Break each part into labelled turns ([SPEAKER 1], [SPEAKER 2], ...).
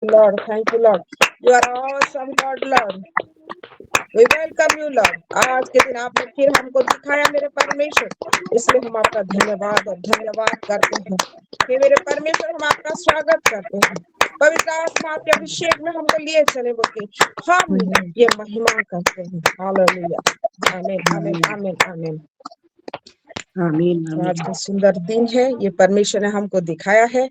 [SPEAKER 1] Lord. Thank you, Lord. You are awesome, God, Lord. We welcome you, Lord. आज के दिन आपने फिर हमको दिखाया मेरे परमेश्वर, इसलिए हम आपका धन्यवाद और धन्यवाद करते हैं कि मेरे परमेश्वर हम आपका स्वागत करते हैं। पवित्र आत्मा के अभिषेक में हमको लिए चले बोलके हम ये महिमा करते हैं। हालेलुया, आमीन, आमीन, आमीन, आमीन।
[SPEAKER 2] आमीन।
[SPEAKER 1] आज का सुंदर दिन है, ये परमेश्वर ने हमको दिखाया है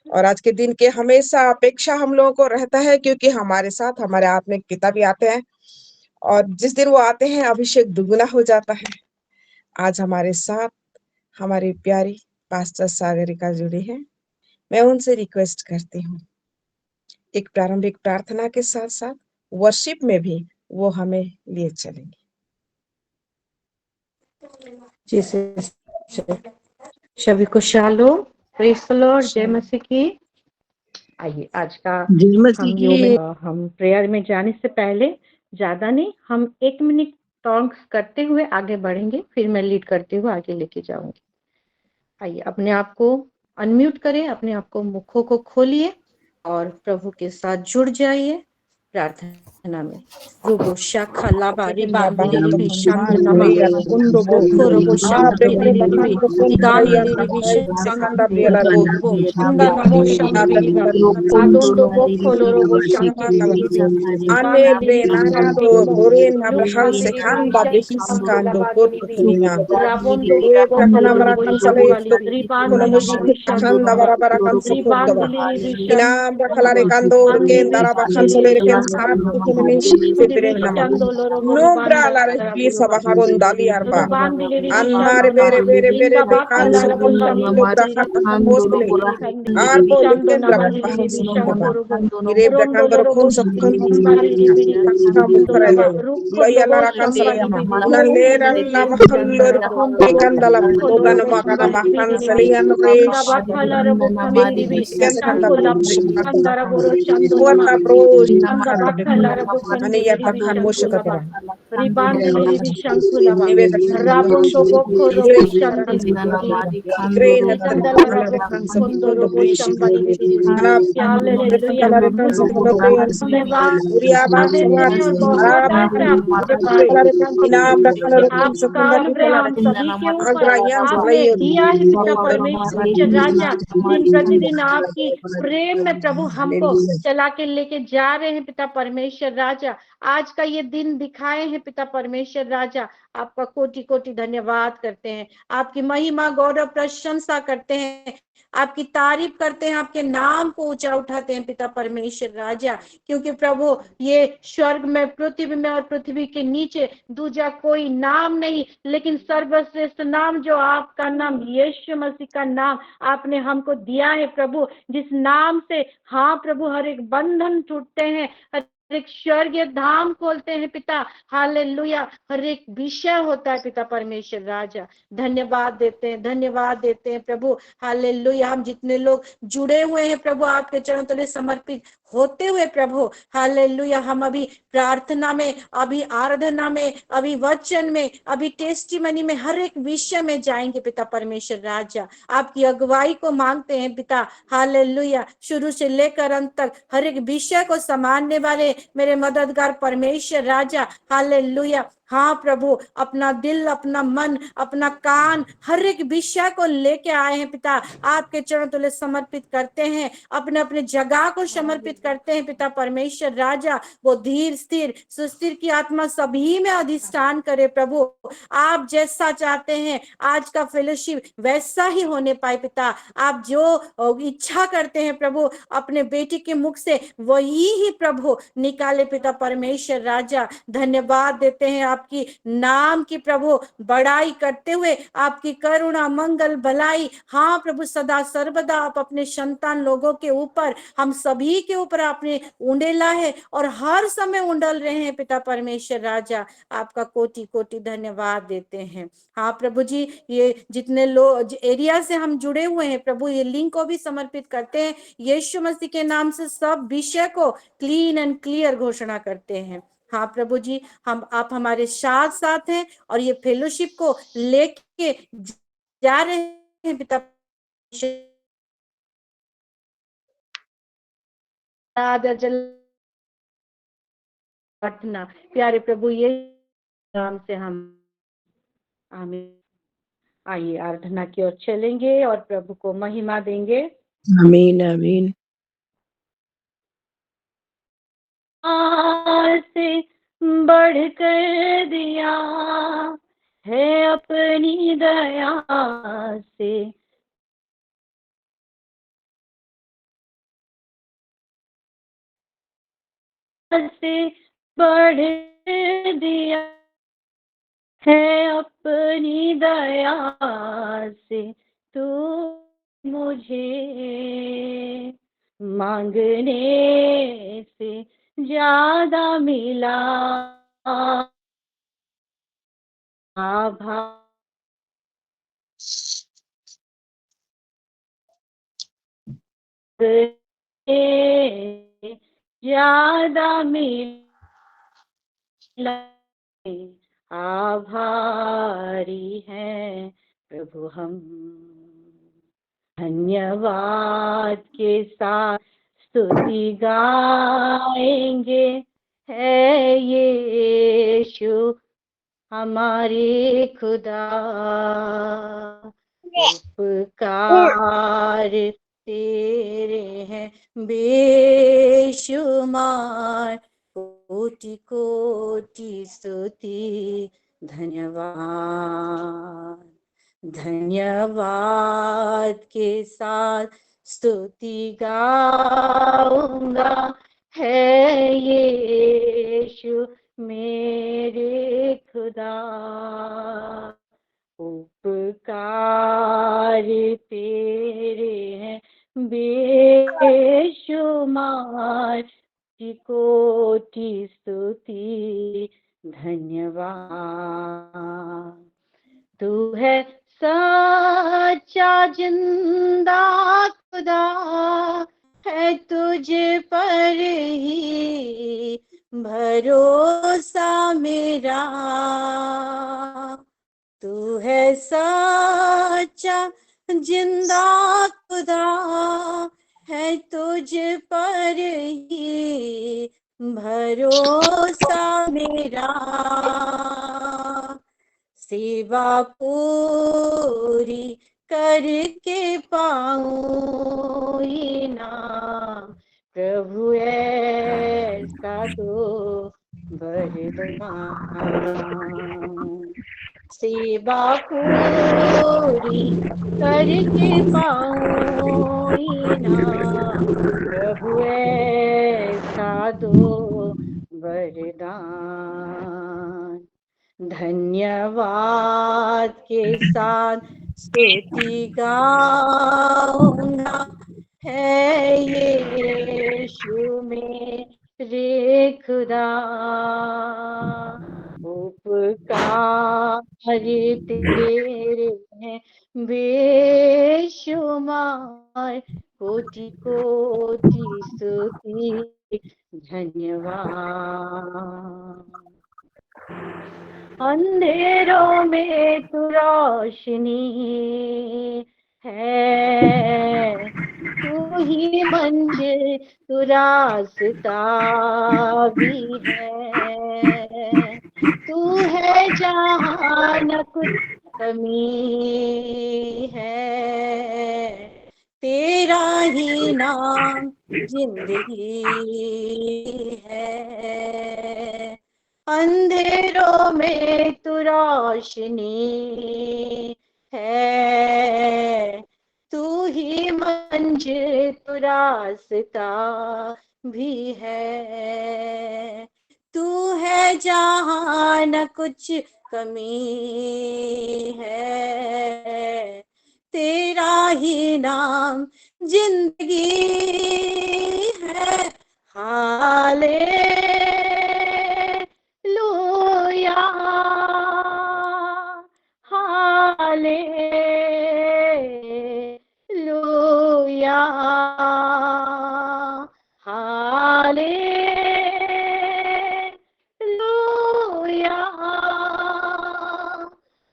[SPEAKER 1] और आज के दिन के हमेशा अपेक्षा हम लोगों को रहता है, क्योंकि हमारे साथ हमारे आत्मिक पिता भी आते हैं और जिस दिन वो आते हैं अभिषेक दुगुना हो जाता है। आज हमारे साथ हमारी प्यारी पास्टर सागरिका जुड़ी है। मैं उनसे रिक्वेस्ट करती हूँ एक प्रारंभिक प्रार्थना के साथ साथ वर्शिप में भी वो हमें लिए चलेंगे।
[SPEAKER 3] सभी को शालोम, प्रेज द लॉर्ड, जय मसीह की। आइए आज का हम प्रेयर में जाने से पहले ज्यादा नहीं, हम 1 मिनट टॉन्क्स करते हुए आगे बढ़ेंगे, फिर मैं लीड करते हुए आगे लेके जाऊंगी। आइए अपने आप को अनम्यूट करें, अपने आप को मुखों को खोलिए और प्रभु के साथ जुड़ जाइए प्रार्थना में। रोबो शाखा लाबारी बांधले रे शांत नमा बोखो रोबो शांत रे रे गांधले रे शांत बोखो इंदा नमो शांत बिलिबा आदोंदो बोखो रोबो शांत
[SPEAKER 1] ane benana do borin abraham sekanda behiskando portunia
[SPEAKER 3] राबोंदो
[SPEAKER 1] e prakana
[SPEAKER 3] बोखो रोबो
[SPEAKER 1] marakan sale
[SPEAKER 3] शांत
[SPEAKER 1] to
[SPEAKER 3] री
[SPEAKER 1] kono
[SPEAKER 3] बांधले
[SPEAKER 1] mushik
[SPEAKER 3] रे शांत
[SPEAKER 1] kanda barabara kan
[SPEAKER 3] री
[SPEAKER 1] sukunda
[SPEAKER 3] बांधले रे
[SPEAKER 1] ina
[SPEAKER 3] शांत
[SPEAKER 1] brakala kando ken dara bakan sale ken sap kono mushik pepere nama no brala re bi sabaharon dali arba anmar bere bere bere be kan sukunda milo braha mosle arbo leken dara bahan sukunda ire brakando kon sukunda kamu karale loya narakan sala una lera la mahallor ikandala bodana makana makan salian resh Kuarta bros ani ya takhan moshakatara nive
[SPEAKER 3] Rabondo boko robo shandi
[SPEAKER 1] Ukraine
[SPEAKER 3] Sandala
[SPEAKER 1] ala
[SPEAKER 3] rabo
[SPEAKER 1] kan
[SPEAKER 3] kondo
[SPEAKER 1] sabundo
[SPEAKER 3] robo
[SPEAKER 1] brish
[SPEAKER 3] shambali
[SPEAKER 1] ana
[SPEAKER 3] Hallelujah.
[SPEAKER 1] ala kan sabundo brish
[SPEAKER 3] धन्यवाद
[SPEAKER 1] uriya ba sabat
[SPEAKER 3] और बहुत
[SPEAKER 1] arab
[SPEAKER 3] आशा मुझे बात
[SPEAKER 1] ala kan ina brakana
[SPEAKER 3] कि
[SPEAKER 1] kan
[SPEAKER 3] आप
[SPEAKER 1] sakunda
[SPEAKER 3] काल में
[SPEAKER 1] kala
[SPEAKER 3] हम सभी के ऊपर
[SPEAKER 1] agra yan
[SPEAKER 3] आपने
[SPEAKER 1] zalayo
[SPEAKER 3] दिया है पिता परमेश्वर राजा। दिन प्रतिदिन आपकी प्रेम में प्रभु हमको चला के लेके जा रहे हैं पिता परमेश्वर राजा। आज का ये दिन दिखाए हैं पिता परमेश्वर राजा, आपका कोटि कोटि धन्यवाद करते हैं, आपकी महिमा गौरव प्रशंसा करते हैं, आपकी तारीफ करते हैं, आपके नाम को ऊंचा उठाते हैं पिता परमेश्वर राजा। क्योंकि प्रभु ये स्वर्ग में, पृथ्वी में और पृथ्वी के नीचे दूजा कोई नाम नहीं, लेकिन सर्वश्रेष्ठ नाम जो आपका नाम यीशु मसीह का नाम आपने हमको दिया है प्रभु, जिस नाम से हाँ प्रभु हर एक बंधन टूटते हैं, एक स्वर्गीय धाम खोलते हैं पिता। हालेलुया, हर एक विषय होता है पिता परमेश्वर राजा। धन्यवाद देते हैं, धन्यवाद देते हैं प्रभु। हालेलुया, हम जितने लोग जुड़े हुए हैं प्रभु आपके चरणों तले समर्पित होते हुए प्रभु, हालेलुया, हम अभी प्रार्थना में, अभी आराधना में, अभी वचन में, अभी टेस्टिमनी में, हर एक विषय में जाएंगे पिता परमेश्वर राजा। आपकी अगुवाई को मांगते हैं पिता। हालेलुया, शुरू से लेकर अंत तक हर एक विषय को संभालने वाले मेरे मददगार परमेश्वर राजा। हालेलुया, हाँ प्रभु, अपना दिल, अपना मन, अपना कान, हर एक विषय को लेके आए हैं पिता, आपके चरणों तले समर्पित करते हैं, अपने अपने जगह को समर्पित करते हैं पिता परमेश्वर राजा। वो धीर स्थिर सुस्थिर की आत्मा सभी में अधिष्ठान करे प्रभु। आप जैसा चाहते हैं आज का फेलोशिप वैसा ही होने पाए पिता। आप जो इच्छा करते हैं प्रभु अपने बेटी के मुख से वही ही प्रभु निकाले पिता परमेश्वर राजा। धन्यवाद देते हैं आपकी नाम की प्रभु, बड़ाई करते हुए आपकी करुणा मंगल भलाई, हाँ प्रभु, सदा सर्वदा आप अपने संतान लोगों के ऊपर, हम सभी के ऊपर आपने उंडेला है और हर समय उंडल रहे हैं पिता परमेश्वर राजा। आपका कोटि कोटि धन्यवाद देते हैं। हाँ प्रभु जी, ये जितने लोग एरिया से हम जुड़े हुए हैं प्रभु, ये लिंक को भी समर्पित करते हैं यीशु मसीह के नाम से। सब विषय को क्लीन एंड क्लियर घोषणा करते हैं। हाँ प्रभु जी, हम आप हमारे साथ साथ हैं और ये फेलोशिप को लेके जा रहे हैं पिता आदर जल प्रार्थना प्यारे प्रभु ये नाम से हम आमीन। आइए आराधना की ओर चलेंगे और प्रभु को महिमा देंगे।
[SPEAKER 1] आमीन आमीन।
[SPEAKER 3] से बढ़कर दिया है अपनी दया से, बढ़ दिया है अपनी दया से तू मुझे, मांगने से ज्यादा मिला आभार ज्यादा मिला, आभारी है प्रभु हम। धन्यवाद के साथ स्तुति गाएंगे, है यीशु हमारे खुदा। उपकार तेरे हैं बेशुमार, कोटि कोटि स्तुति धन्यवाद। धन्यवाद के साथ स्तुति गाऊंगा, है यीशु मेरे खुदा। उपकार तेरे हैं बेशुमार, कोटि स्तुति धन्यवाद। तू है सच्चा जिंदा खुदा, है तुझ पर ही भरोसा मेरा। तू है सच्चा जिंदा खुदा, है तुझ पर ही भरोसा मेरा। सेवा पूरी करके पाऊं इनाम, प्रभु ऐसा तो वरदान। सेवा पूरी करके पाऊं इनाम, प्रभु ऐसा दो वरदान। धन्यवाद के साथ स्तुति गाऊंगा, है यीशु मेरे खुदा। उपकार तेरे हैं बेशुमार, कोटि कोटि स्तुति धन्यवाद। अंधेरों में तू रोशनी है, तू ही मंजिल तू रास्ता भी है। तू है जहाँ न कुछ कमी है, तेरा ही नाम जिंदगी है। अंधेरों में तू रोशनी है, तू ही मंजिल तू रास्ता भी है। तू है जहाँ न कुछ कमी है, तेरा ही नाम जिंदगी है। Hallelujah, hallelujah, hallelujah,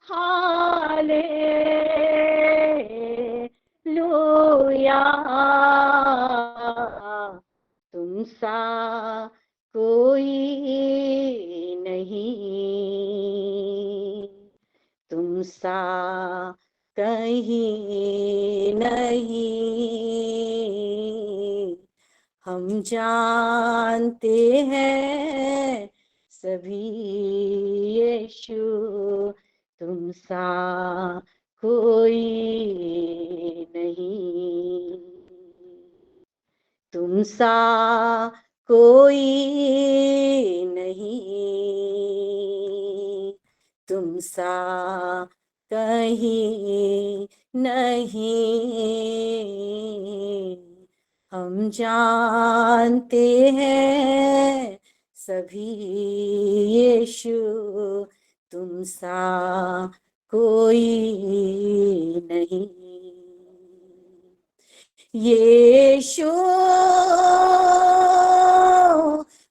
[SPEAKER 3] hallelujah. तुम तुम सा कोई नहीं, तुम सा कहीं नहीं। हम जानते हैं सभी यीशु, तुम सा कोई नहीं, तुम सा कोई नहीं, तुम सा कहीं नहीं। हम जानते हैं सभी यीशु, तुम सा कोई नहीं। यीशु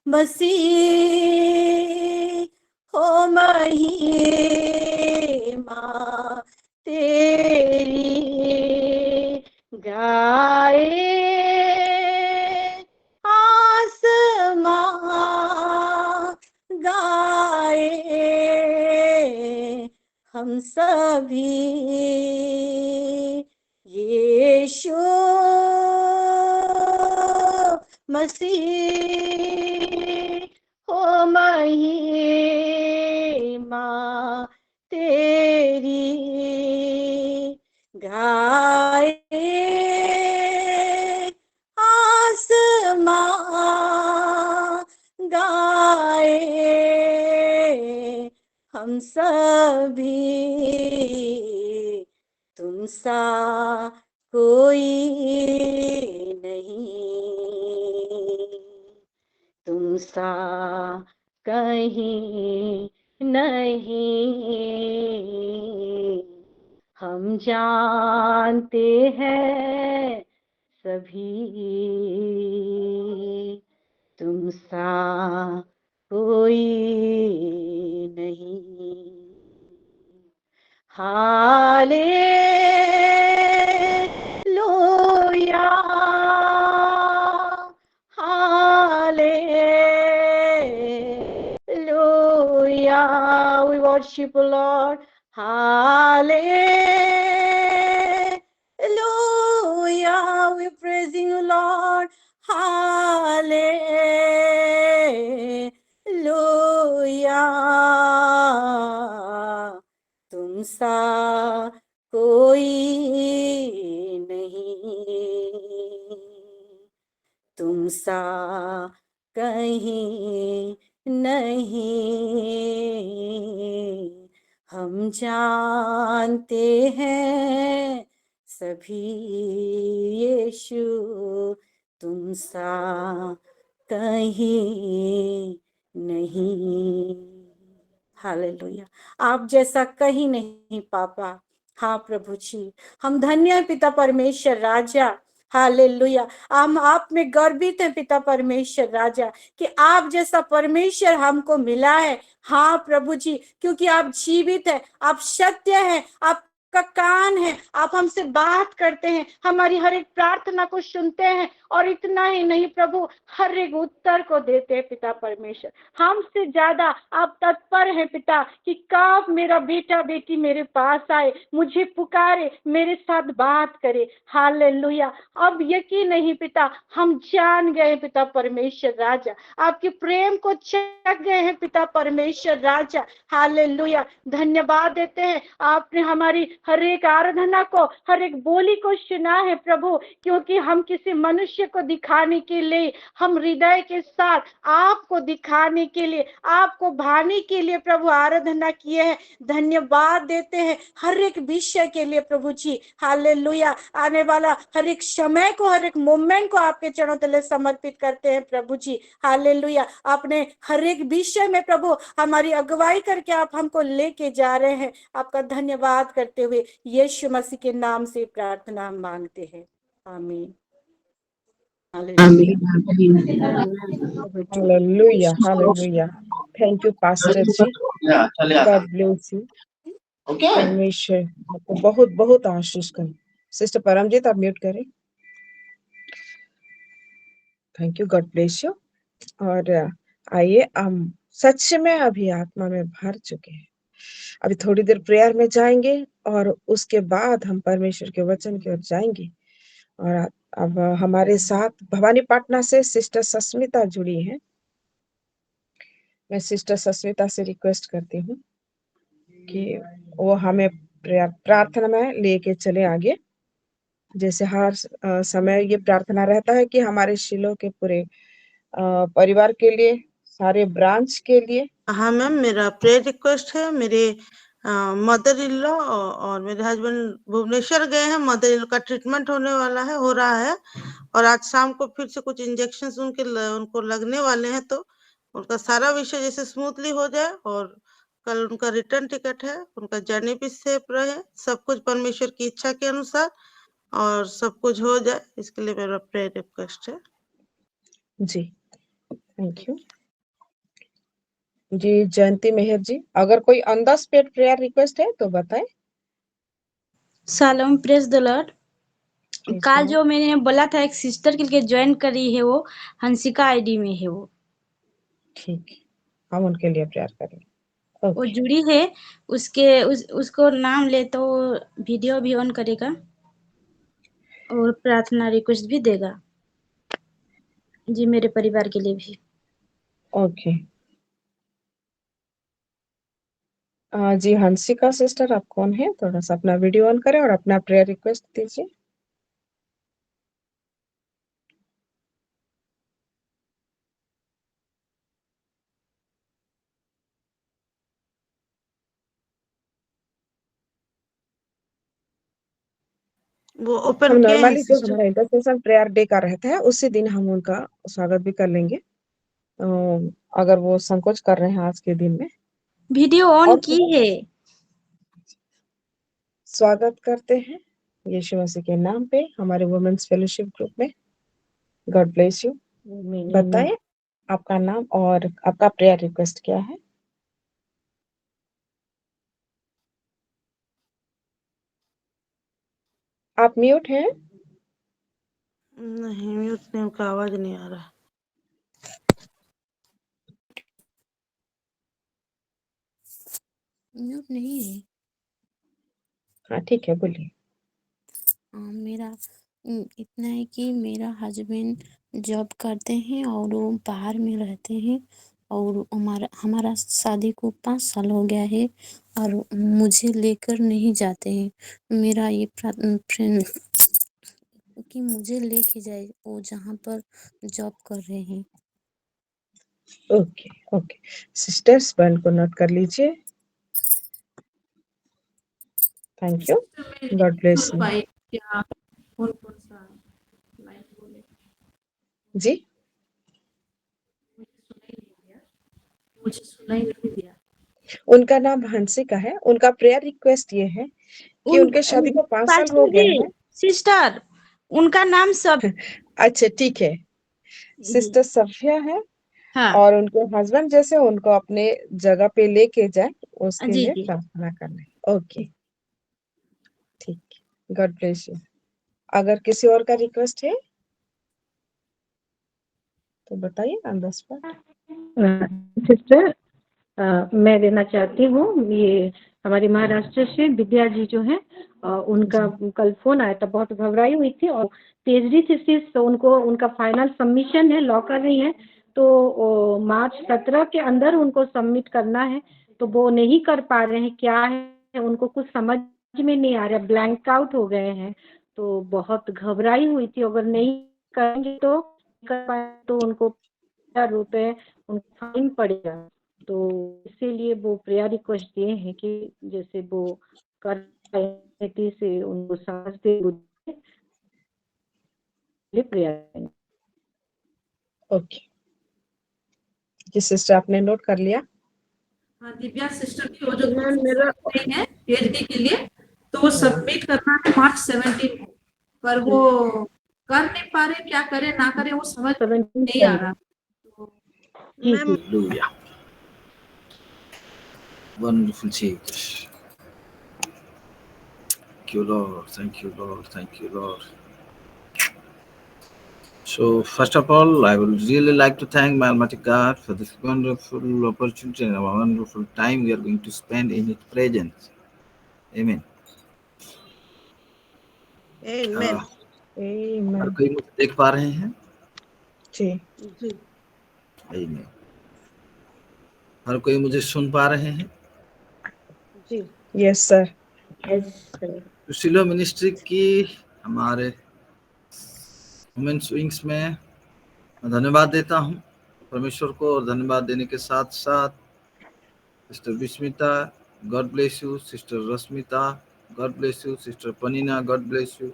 [SPEAKER 3] मसीह हो महिमा तेरी गाए आसमां गाए, हम सभी यीशु मसीह हो महिमा तेरी गाए आसमां गाए, हम सभी तुम सा कोई नहीं, तुम सा कहीं नहीं। हम जानते हैं सभी तुम सा कोई नहीं। Hallelujah, hallelujah, we worship you, Lord. Hallelujah, we praising you, Lord. Hallelujah, तुम सा कोई नहीं, तुम सा कहीं नहीं। हम जानते हैं सभी यीशु, तुम सा कहीं नहीं। हालेलुया, आप जैसा कहीं नहीं पापा। हाँ प्रभु जी, हम धन्य हैं पिता परमेश्वर राजा। हालेलुया, हम आप में गर्वित हैं पिता परमेश्वर राजा कि आप जैसा परमेश्वर हमको मिला है। हाँ प्रभु जी, क्योंकि आप जीवित है, आप सत्य है, आपका कान है, आप हमसे बात करते हैं, हमारी हर एक प्रार्थना को सुनते हैं, और इतना ही नहीं प्रभु, हर एक उत्तर को देते हैं पिता परमेश्वर। हमसे ज्यादा आप तत्पर हैं पिता कि कब मेरा बेटा बेटी मेरे पास आए, मुझे पुकारे, मेरे साथ बात करे। हालेलुया, अब यकीन नहीं पिता, हम जान गए पिता परमेश्वर राजा, आपके प्रेम को चख गए हैं पिता परमेश्वर राजा। हालेलुया, धन्यवाद देते हैं, आपने हमारी हर एक आराधना को, हर एक बोली को सुना है प्रभु, क्योंकि हम किसी मनुष्य को दिखाने के लिए, हम हृदय के साथ आपको दिखाने के लिए, आपको भाने के लिए प्रभु आराधना किए हैं। धन्यवाद देते हैं हर एक विषय के लिए प्रभु जी। हालेलुया, आने वाला हर एक समय को, हर एक मोमेंट को आपके चरणों तले समर्पित करते हैं प्रभु जी। हालेलुया, आपने हर एक विषय में प्रभु हमारी अगुवाई करके आप हमको लेके जा रहे हैं। आपका धन्यवाद करते हुए यीशु मसीह के नाम से प्रार्थना मांगते हैं, आमीन।
[SPEAKER 1] Hallelujah, hallelujah. Thank you, Pastor ji. God bless you. परमेश्वर आपको बहुत बहुत आशीष करे। सिस्टर परमजीत, आप म्यूट करें। Thank you, God bless you. और आइए, हम सच में अभी आत्मा में भर चुके हैं। अभी थोड़ी देर प्रेयर में जाएंगे और उसके बाद हम परमेश्वर के वचन की ओर जाएंगे। और अब हमारे साथ भवानी पाटना से सिस्टर सस्मिता जुड़ी हैं। मैं सिस्टर सस्मिता से रिक्वेस्ट करती हूँ कि वो हमें प्रार्थना में लेके चले आगे। जैसे हर समय ये प्रार्थना रहता है कि हमारे शिलो के पूरे परिवार के लिए, सारे ब्रांच के लिए।
[SPEAKER 2] हाँ मैम, मेरा प्रेयर रिक्वेस्ट है। मेरे मदर इन लॉ और मेरे हस्बैंड भुवनेश्वर गए हैं। मदर इन लॉ का ट्रीटमेंट हो रहा है और आज शाम को फिर से कुछ इंजेक्शन उनको लगने वाले हैं, तो उनका सारा विषय जैसे स्मूथली हो जाए। और कल उनका रिटर्न टिकट है, उनका जर्नी भी सेफ रहे, सब कुछ परमेश्वर की इच्छा के अनुसार और सब कुछ हो जाए, इसके लिए मेरा प्रेयर रिक्वेस्ट है।
[SPEAKER 1] जी, थैंक यू जी। जयंती मेहर जी, अगर कोई on the spot prayer request है तो बताएं।
[SPEAKER 4] Shalom, praise the Lord. कल जो मैंने बोला था एक सिस्टर के लिए ज्वाइन करी है, वो हंसिका आईडी में है वो।
[SPEAKER 1] ठीक, हम उनके लिए प्रेयर करेंगे।
[SPEAKER 4] वो जुड़ी है, उसको नाम ले तो वीडियो भी ऑन करेगा और प्रार्थना रिक्वेस्ट भी देगा जी, मेरे परिवार के लिए भी।
[SPEAKER 1] ओके जी। हंसिका सिस्टर, आप कौन है? थोड़ा सा अपना वीडियो ऑन करें और अपना प्रेयर रिक्वेस्ट दीजिए।
[SPEAKER 2] वो ओपन
[SPEAKER 1] हम
[SPEAKER 2] किए हैं
[SPEAKER 1] नॉर्मली जो
[SPEAKER 2] सिस्टर।
[SPEAKER 1] हमारा इंटरसेशन प्रेयर डे का रहता है उसी दिन हम उनका स्वागत भी कर लेंगे, अगर वो संकोच कर रहे हैं आज के दिन में।
[SPEAKER 4] वीडियो ऑन की है।
[SPEAKER 1] स्वागत करते हैं यीशु मसीह के नाम पे हमारे वुमेन्स फेलोशिप ग्रुप में। God bless you. बताएं आपका नाम और आपका प्रेयर रिक्वेस्ट क्या है। आप म्यूट हैं?
[SPEAKER 2] नहीं, म्यूट नहीं, उनका आवाज नहीं आ रहा।
[SPEAKER 5] म्यूट नहीं है।
[SPEAKER 1] हाँ ठीक है, बोलिए।
[SPEAKER 5] मेरा इतना है कि मेरा हस्बैंड जॉब करते हैं और वो बाहर में रहते हैं और हमारा शादी को 5 साल हो गया है और मुझे लेकर नहीं जाते हैं। मेरा ये फ्रेंड कि मुझे लेके जाए वो जहाँ पर जॉब कर रहे हैं।
[SPEAKER 1] ओके ओके सिस्टर्स, बहन को नोट कर लीजिए। Thank you, God bless you. जी,
[SPEAKER 6] मुझे सुनाई नहीं दिया।
[SPEAKER 1] उनका नाम हंसिका है। उनका प्रेयर रिक्वेस्ट ये है कि उनके शादी को 5 साल हो गए हैं।
[SPEAKER 4] सिस्टर, उनका नाम सब
[SPEAKER 1] अच्छा ठीक है, सिस्टर सफिया है।
[SPEAKER 4] हाँ
[SPEAKER 1] और उनके हस्बैंड जैसे उनको अपने जगह पे लेके जाए उसके
[SPEAKER 4] जी
[SPEAKER 1] लिए
[SPEAKER 4] जी।
[SPEAKER 1] प्रार्थना करना है। ओके ठीक, गॉड ब्लेस यू। अगर किसी और का रिक्वेस्ट है तो बताइए ऑन द स्पॉट।
[SPEAKER 6] सिस्टर, मैं देना चाहती हूँ। ये हमारी महाराष्ट्र से विद्या जी जो है, उनका कल फोन आया था, बहुत घबराई हुई थी और पीएचडी थीसिस तो उनका फाइनल सबमिशन है, लॉ कर रही है, तो मार्च 17 के अंदर उनको सबमिट करना है, तो वो नहीं कर पा रहे हैं। क्या है, उनको कुछ समझ में नहीं आ रहा, ब्लैंक आउट हो गए हैं, तो बहुत घबराई हुई थी। अगर नहीं करेंगे तो उनको ₹1000 उनको फाइन पड़ेगा। तो इसीलिए वो प्रेयर रिक्वेस्ट दिए हैं कि जैसे वो कर से उनको समझते प्रेयर।
[SPEAKER 1] ओके जी सिस्टर, आपने नोट कर लिया।
[SPEAKER 6] हाँ, दिव्या सिस्टर की वो जो मेरा है पीएचडी के लिए, तो वो सबमिट करना है मार्च 17 को, पर वो कर नहीं पा रहे, क्या करे ना करे वो समझ नहीं आ रहा।
[SPEAKER 7] Hallelujah. Wonderful Jesus. Thank you, Lord. Thank you, Lord. Thank you, Lord. So first of all, I would really like to thank my Almighty God for this wonderful opportunity and a wonderful time we are going to spend in His presence. Amen.
[SPEAKER 2] Amen.
[SPEAKER 7] Her
[SPEAKER 1] Amen.
[SPEAKER 7] कोई मुझे देख पा रहे हैं?
[SPEAKER 1] जी
[SPEAKER 2] जी
[SPEAKER 7] Amen. हर कोई मुझे सुन पा रहे हैं?
[SPEAKER 2] जी
[SPEAKER 1] yes sir.
[SPEAKER 7] तो सिलो मिनिस्ट्री की हमारे वुमेन्स विंग्स में मैं धन्यवाद देता हूं परमेश्वर को, और धन्यवाद देने के साथ साथ sister Vismita, God bless you, sister Rashmita, God bless you, sister Panina, God bless you,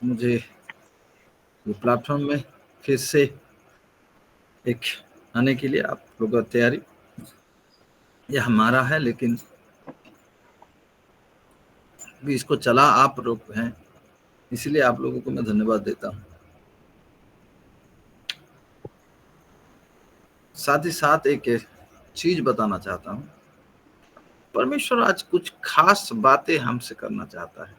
[SPEAKER 7] मुझे ये प्लेटफॉर्म में फिर से एक आने के लिए आप लोगों का तैयारी ये हमारा है, लेकिन भी इसको चला आप लोग हैं, इसलिए आप लोगों को मैं धन्यवाद देता हूं। साथ ही साथ एक चीज बताना चाहता हूं, परमेश्वर आज कुछ खास बातें हमसे करना चाहता है।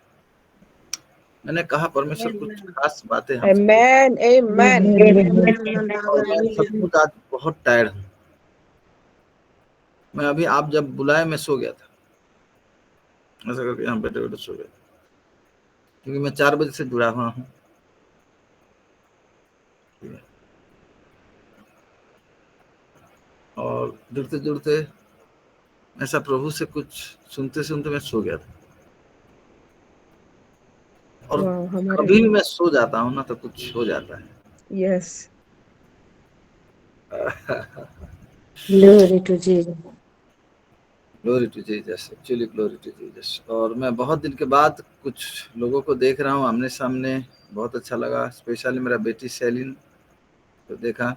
[SPEAKER 7] मैंने कहा परमेश्वर कुछ खास बातें हमसे
[SPEAKER 1] Amen. Amen.
[SPEAKER 7] और मैं सचमुच आज बहुत टायर्ड हूँ। मैं अभी आप जब बुलाए मैं सो गया था, ऐसा करके यहाँ बैठे बैठे सो गया, क्योंकि मैं 4 बजे से जुड़ा हुआ हूँ। और जुड़ते जुड़ते ऐसा प्रभु से कुछ सुनते सुनते मैं सो गया था। और
[SPEAKER 1] Wow, हमारे
[SPEAKER 7] कभी भी मैं सो जाता हूँ ना तो कुछ हो जाता है।
[SPEAKER 1] yes.
[SPEAKER 6] Glory to Jesus.
[SPEAKER 7] Glory to Jesus, actually glory to Jesus. और मैं बहुत दिन के बाद कुछ लोगों को देख रहा हूँ आमने सामने, बहुत अच्छा लगा। स्पेशली मेरा बेटी सेलिन को देखा,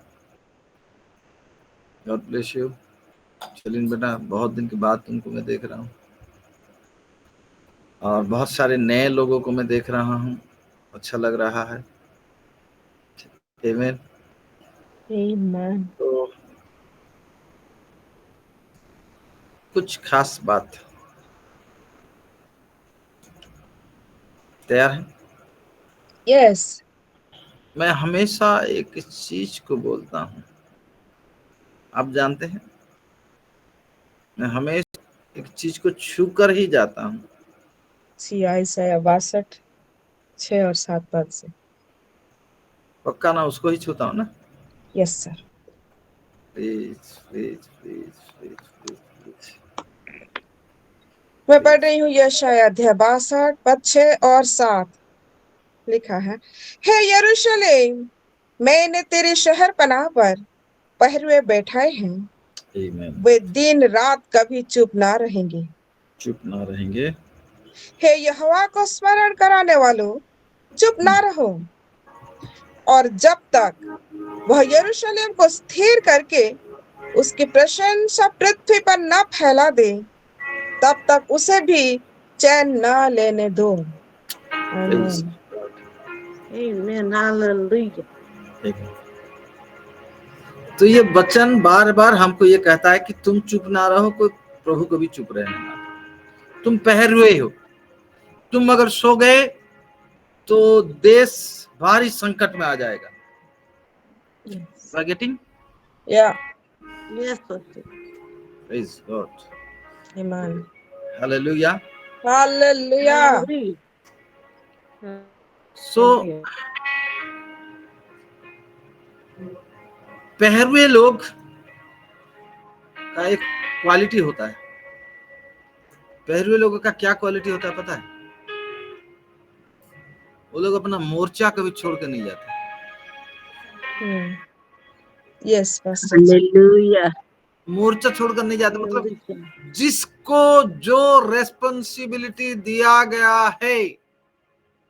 [SPEAKER 7] गॉड ब्लेस यू सेलिन बेटा, बहुत दिन के बाद तुमको मैं देख रहा हूँ। और बहुत सारे नए लोगों को मैं देख रहा हूँ, अच्छा लग रहा है। आमीन।
[SPEAKER 1] Amen.
[SPEAKER 7] तो कुछ खास बात, तैयार है?
[SPEAKER 1] Yes.
[SPEAKER 7] मैं हमेशा एक चीज को बोलता हूँ, आप जानते हैं, मैं हमेशा एक चीज को छू कर ही जाता हूँ।
[SPEAKER 1] Isaiah 62 6 और 7 पद से।
[SPEAKER 7] पक्का ना उसको ही छूता हूँ ना?
[SPEAKER 1] Yes sir.
[SPEAKER 7] Please please please please please.
[SPEAKER 1] मैं पढ़ रही हूँ यशायाह अध्याय 62 पद 6 और 7। लिखा है, हे यरूशलेम, मैंने तेरे शहर पनाह पर पहरुए बैठाए हैं,
[SPEAKER 7] आमीन।
[SPEAKER 1] वे दिन रात कभी चुप ना रहेंगे।
[SPEAKER 7] चुप ना रहेंगे।
[SPEAKER 1] हे यहोवा को स्मरण कराने वालों, चुप ना रहो। और जब तक वह यरूशलेम को स्थिर करके उसकी प्रशंसा पृथ्वी पर न फैला दे, तब तक उसे भी चैन न लेने दो।
[SPEAKER 7] Praise
[SPEAKER 1] आमीन।
[SPEAKER 7] God.
[SPEAKER 2] Amen. Hallelujah.
[SPEAKER 7] Amen. तो ये वचन बार बार हमको ये कहता है कि तुम चुप ना रहो, कोई प्रभु को भी चुप रहने ना दो। तुम पहरुए हो, तुम अगर सो गए तो देश भारी संकट में आ जाएगा।
[SPEAKER 1] Yes.
[SPEAKER 7] You are getting?
[SPEAKER 1] Yeah.
[SPEAKER 2] Yes, Pastor.
[SPEAKER 7] Praise God.
[SPEAKER 1] Amen.
[SPEAKER 7] Hallelujah.
[SPEAKER 1] Hallelujah.
[SPEAKER 7] So पहरुए लोग का एक क्वालिटी होता है। पहरुए लोगों का क्या क्वालिटी होता है पता है? वो लोग अपना मोर्चा कभी छोड़ कर नहीं जाते।
[SPEAKER 1] Yes, Pastor.
[SPEAKER 6] Hallelujah.
[SPEAKER 7] मोर्चा छोड़कर नहीं जाते, मतलब जिसको जो रेस्पॉन्सिबिलिटी दिया गया है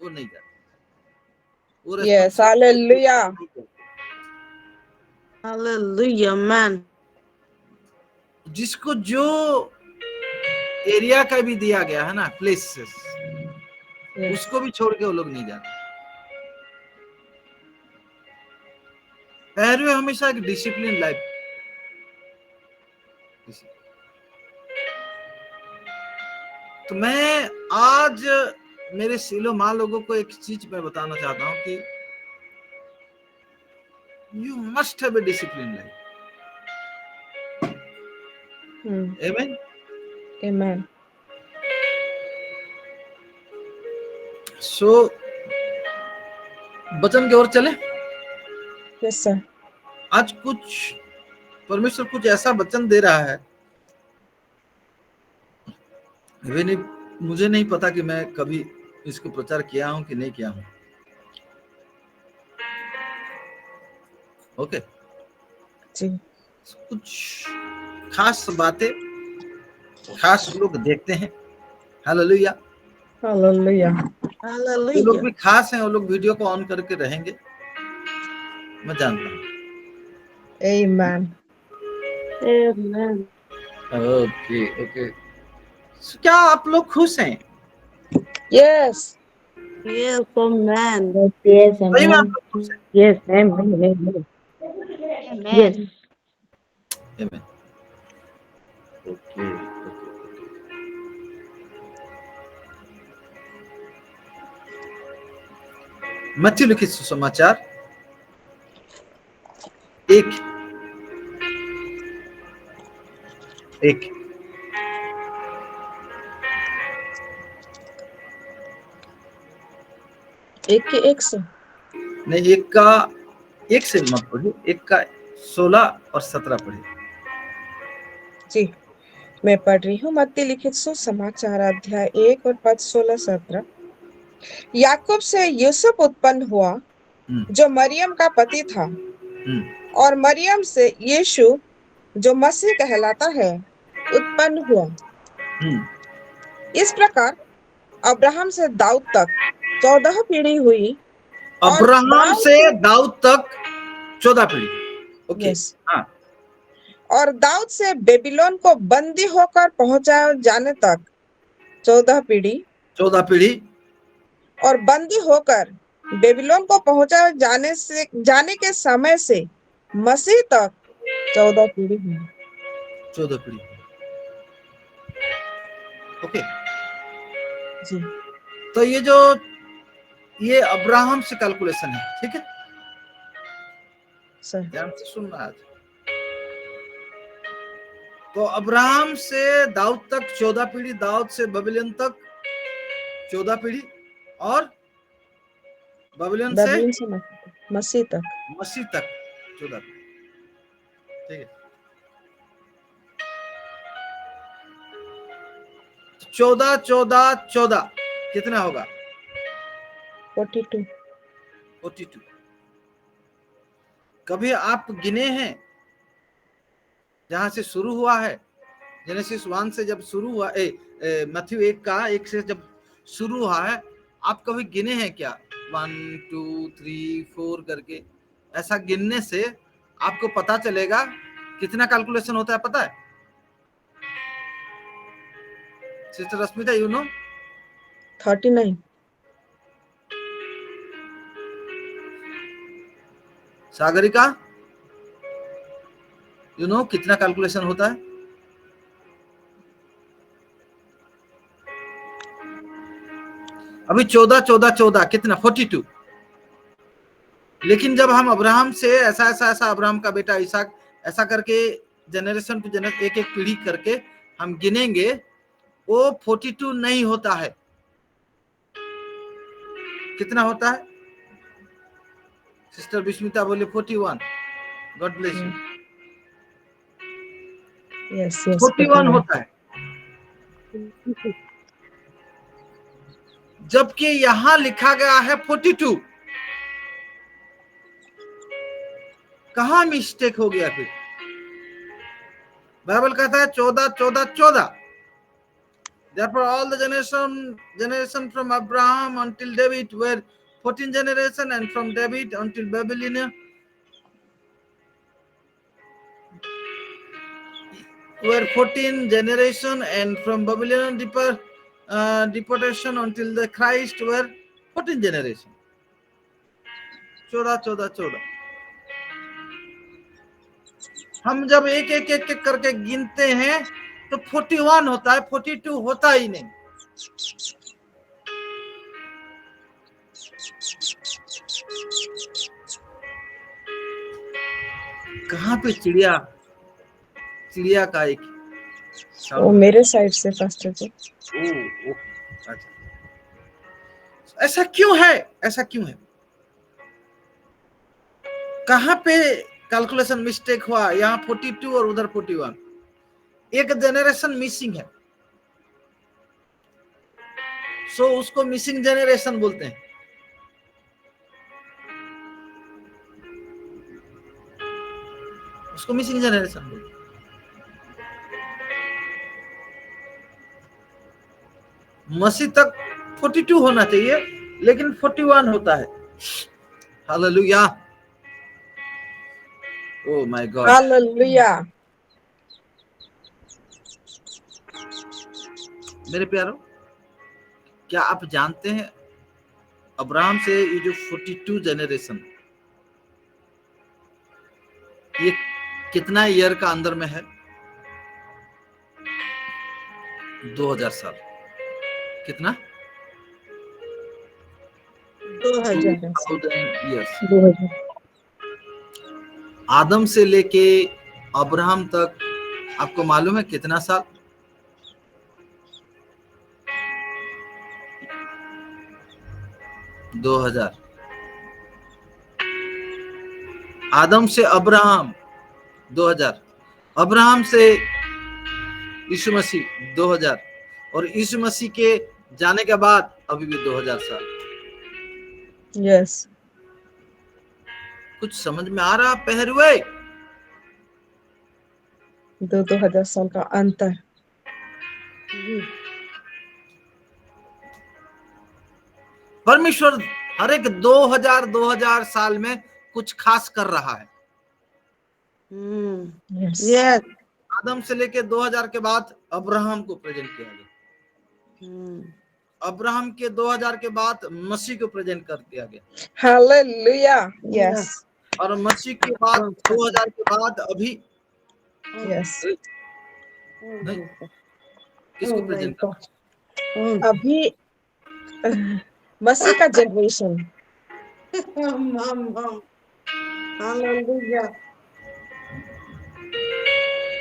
[SPEAKER 7] वो नहीं जाते। वो
[SPEAKER 1] Yes, hallelujah.
[SPEAKER 2] Hallelujah, man.
[SPEAKER 7] जिसको जो एरिया का भी दिया गया है ना, प्लेसेस,
[SPEAKER 1] Yes.
[SPEAKER 7] उसको भी छोड़ के वो लोग नहीं जाते। पहरुए हमेशा एक डिसिप्लिन लाइफ। तो मैं आज मेरे सिलो माँ लोगों को एक चीज मैं बताना चाहता हूँ कि You must have a disciplined life. Amen.
[SPEAKER 1] Amen.
[SPEAKER 7] So वचन की ओर चले।
[SPEAKER 1] Yes, sir.
[SPEAKER 7] आज कुछ परमेश्वर कुछ ऐसा वचन दे रहा है, मुझे नहीं पता कि मैं कभी इसको प्रचार किया हूं कि नहीं किया हूं। ओके
[SPEAKER 1] जी।
[SPEAKER 7] कुछ खास बातें खास लोग देखते हैं। Hallelujah
[SPEAKER 1] hallelujah.
[SPEAKER 7] जो लोग
[SPEAKER 2] हालेलुया।
[SPEAKER 7] भी खास हैं वो लोग वीडियो को ऑन करके रहेंगे, मैं जानता हूँ।
[SPEAKER 1] Amen.
[SPEAKER 6] Amen.
[SPEAKER 7] ओके ओके क्या आप लोग खुश हैं?
[SPEAKER 1] Yes.
[SPEAKER 2] Yes, amen.
[SPEAKER 6] Yes,
[SPEAKER 7] सही में आप
[SPEAKER 6] amen.
[SPEAKER 7] लोग खुश हैं?
[SPEAKER 6] Yes, amen. Amen. Yes.
[SPEAKER 7] Amen. Okay मत्ती लिखित सुसमाचार 1
[SPEAKER 1] एक के 1 से
[SPEAKER 7] नहीं, 1 से मत पढ़िए, 1 का 16 और 17 पढ़िए।
[SPEAKER 1] जी, मैं पढ़ रही हूँ। मत्ती लिखित सुसमाचार अध्याय 1 और पद 16-17। याकूब से यूसुफ उत्पन्न हुआ जो मरियम का पति था, और मरियम से यीशु जो मसीह कहलाता है उत्पन्न हुआ। इस प्रकार अब्राहम से दाऊद तक 14 पीढ़ी हुई।
[SPEAKER 7] अब्राहम से दाऊद तक 14 पीढ़ी। Okay
[SPEAKER 1] yes.
[SPEAKER 7] हाँ।
[SPEAKER 1] और दाऊद से बेबीलोन को बंदी होकर पहुंचाए जाने तक 14 पीढ़ी। और बंदी होकर बेबीलोन को पहुंचाए जाने के समय से मसीह तक 14 पीढ़ी हुई।
[SPEAKER 7] 14 पीढ़ी। ओके
[SPEAKER 1] जी
[SPEAKER 7] तो ये अब्राहम से कैलकुलेशन है, ठीक है
[SPEAKER 1] सर।
[SPEAKER 7] ध्यान से सुनना आज। तो अब्राहम से दाऊद तक 14 पीढ़ी, दाऊद से बेबीलोन तक 14 पीढ़ी, और बेबीलोन से
[SPEAKER 1] मसीह तक
[SPEAKER 7] 14 पीढ़ी। ठीक है 14 14 14 कितना होगा? 42। कभी आप गिने हैं जहां से शुरू हुआ है? जेनेसिस 1 से जब शुरू हुआ, मत्ती 1 का 1 से जब शुरू हुआ है, आप कभी गिने हैं क्या? 1 2 3 4 करके ऐसा गिनने से आपको पता चलेगा कितना कैलकुलेशन होता है, पता है sister Rashmita? You know
[SPEAKER 1] 39।
[SPEAKER 7] Sagarika you know कितना कैलकुलेशन होता है? अभी 14 14 14 कितना? 42। लेकिन जब हम अब्राहम से ऐसा अब्राहम का बेटा इसहाक ऐसा करके जनरेशन टू जनरेशन एक एक पीढ़ी करके हम गिनेंगे, वो 42 नहीं होता है। कितना होता है? सिस्टर विस्मिता बोले 41। God bless you.
[SPEAKER 1] यस
[SPEAKER 7] 41 होता है, जबकि यहां लिखा गया है 42। कहां मिस्टेक हो गया? फिर बाइबल कहता है 14 14 14। Therefore all the generation from Abraham until David were 14 generation, and from David until Babylon were 14 generation, and from Babylon deportation until the Christ were 14 generation. 14 14 14। हम जब एक एक एक एक करके गिनते हैं तो 41 होता है, 42 होता ही नहीं। कहाँ पे चिड़िया का एक
[SPEAKER 1] वो मेरे साइड से पास्टर जी।
[SPEAKER 7] ओ, अच्छा। ऐसा क्यों है? कहाँ पे कैलकुलेशन मिस्टेक हुआ? यहाँ 42 और उधर 41, एक जनरेशन मिसिंग है। सो उसको मिसिंग जनरेशन बोलते हैं। उसको मिसिंग जनरेशन बोलते हैं। मसीह तक 42 होना चाहिए, लेकिन 41 होता है। Hallelujah, oh my God.
[SPEAKER 1] Hallelujah.
[SPEAKER 7] मेरे प्यारो, क्या आप जानते हैं अब्राहम से ये जो 42 जनरेशन, ये कितना ईयर का अंदर में है? 2000 साल। कितना?
[SPEAKER 1] 2000
[SPEAKER 7] ईयर्स।
[SPEAKER 1] 2000।
[SPEAKER 7] आदम से लेके अब्राहम तक आपको मालूम है कितना साल? 2000। आदम से अब्राहम 2000, अब्राहम से यीशु मसीह 2000, और यीशु मसीह के जाने के बाद अभी भी 2000 साल।
[SPEAKER 1] यस,
[SPEAKER 7] कुछ समझ में आ रहा पहरुए?
[SPEAKER 1] 2000 साल का अंतर।
[SPEAKER 7] परमेश्वर हर एक 2000 साल में कुछ खास कर रहा है।
[SPEAKER 2] यस।
[SPEAKER 7] आदम से लेके 2000 के बाद अब्राहम को प्रेजेंट किया गया। अब्राहम के 2000 के बाद मसीह को प्रेजेंट कर दिया गया।
[SPEAKER 1] हालेलुया। यस,
[SPEAKER 7] और मसीह के बाद 2000 के बाद अभी
[SPEAKER 1] यस,
[SPEAKER 7] नहीं, किसको प्रेजेंट कर?
[SPEAKER 1] अभी मसीह का जनरेशन।
[SPEAKER 2] हालेलुया।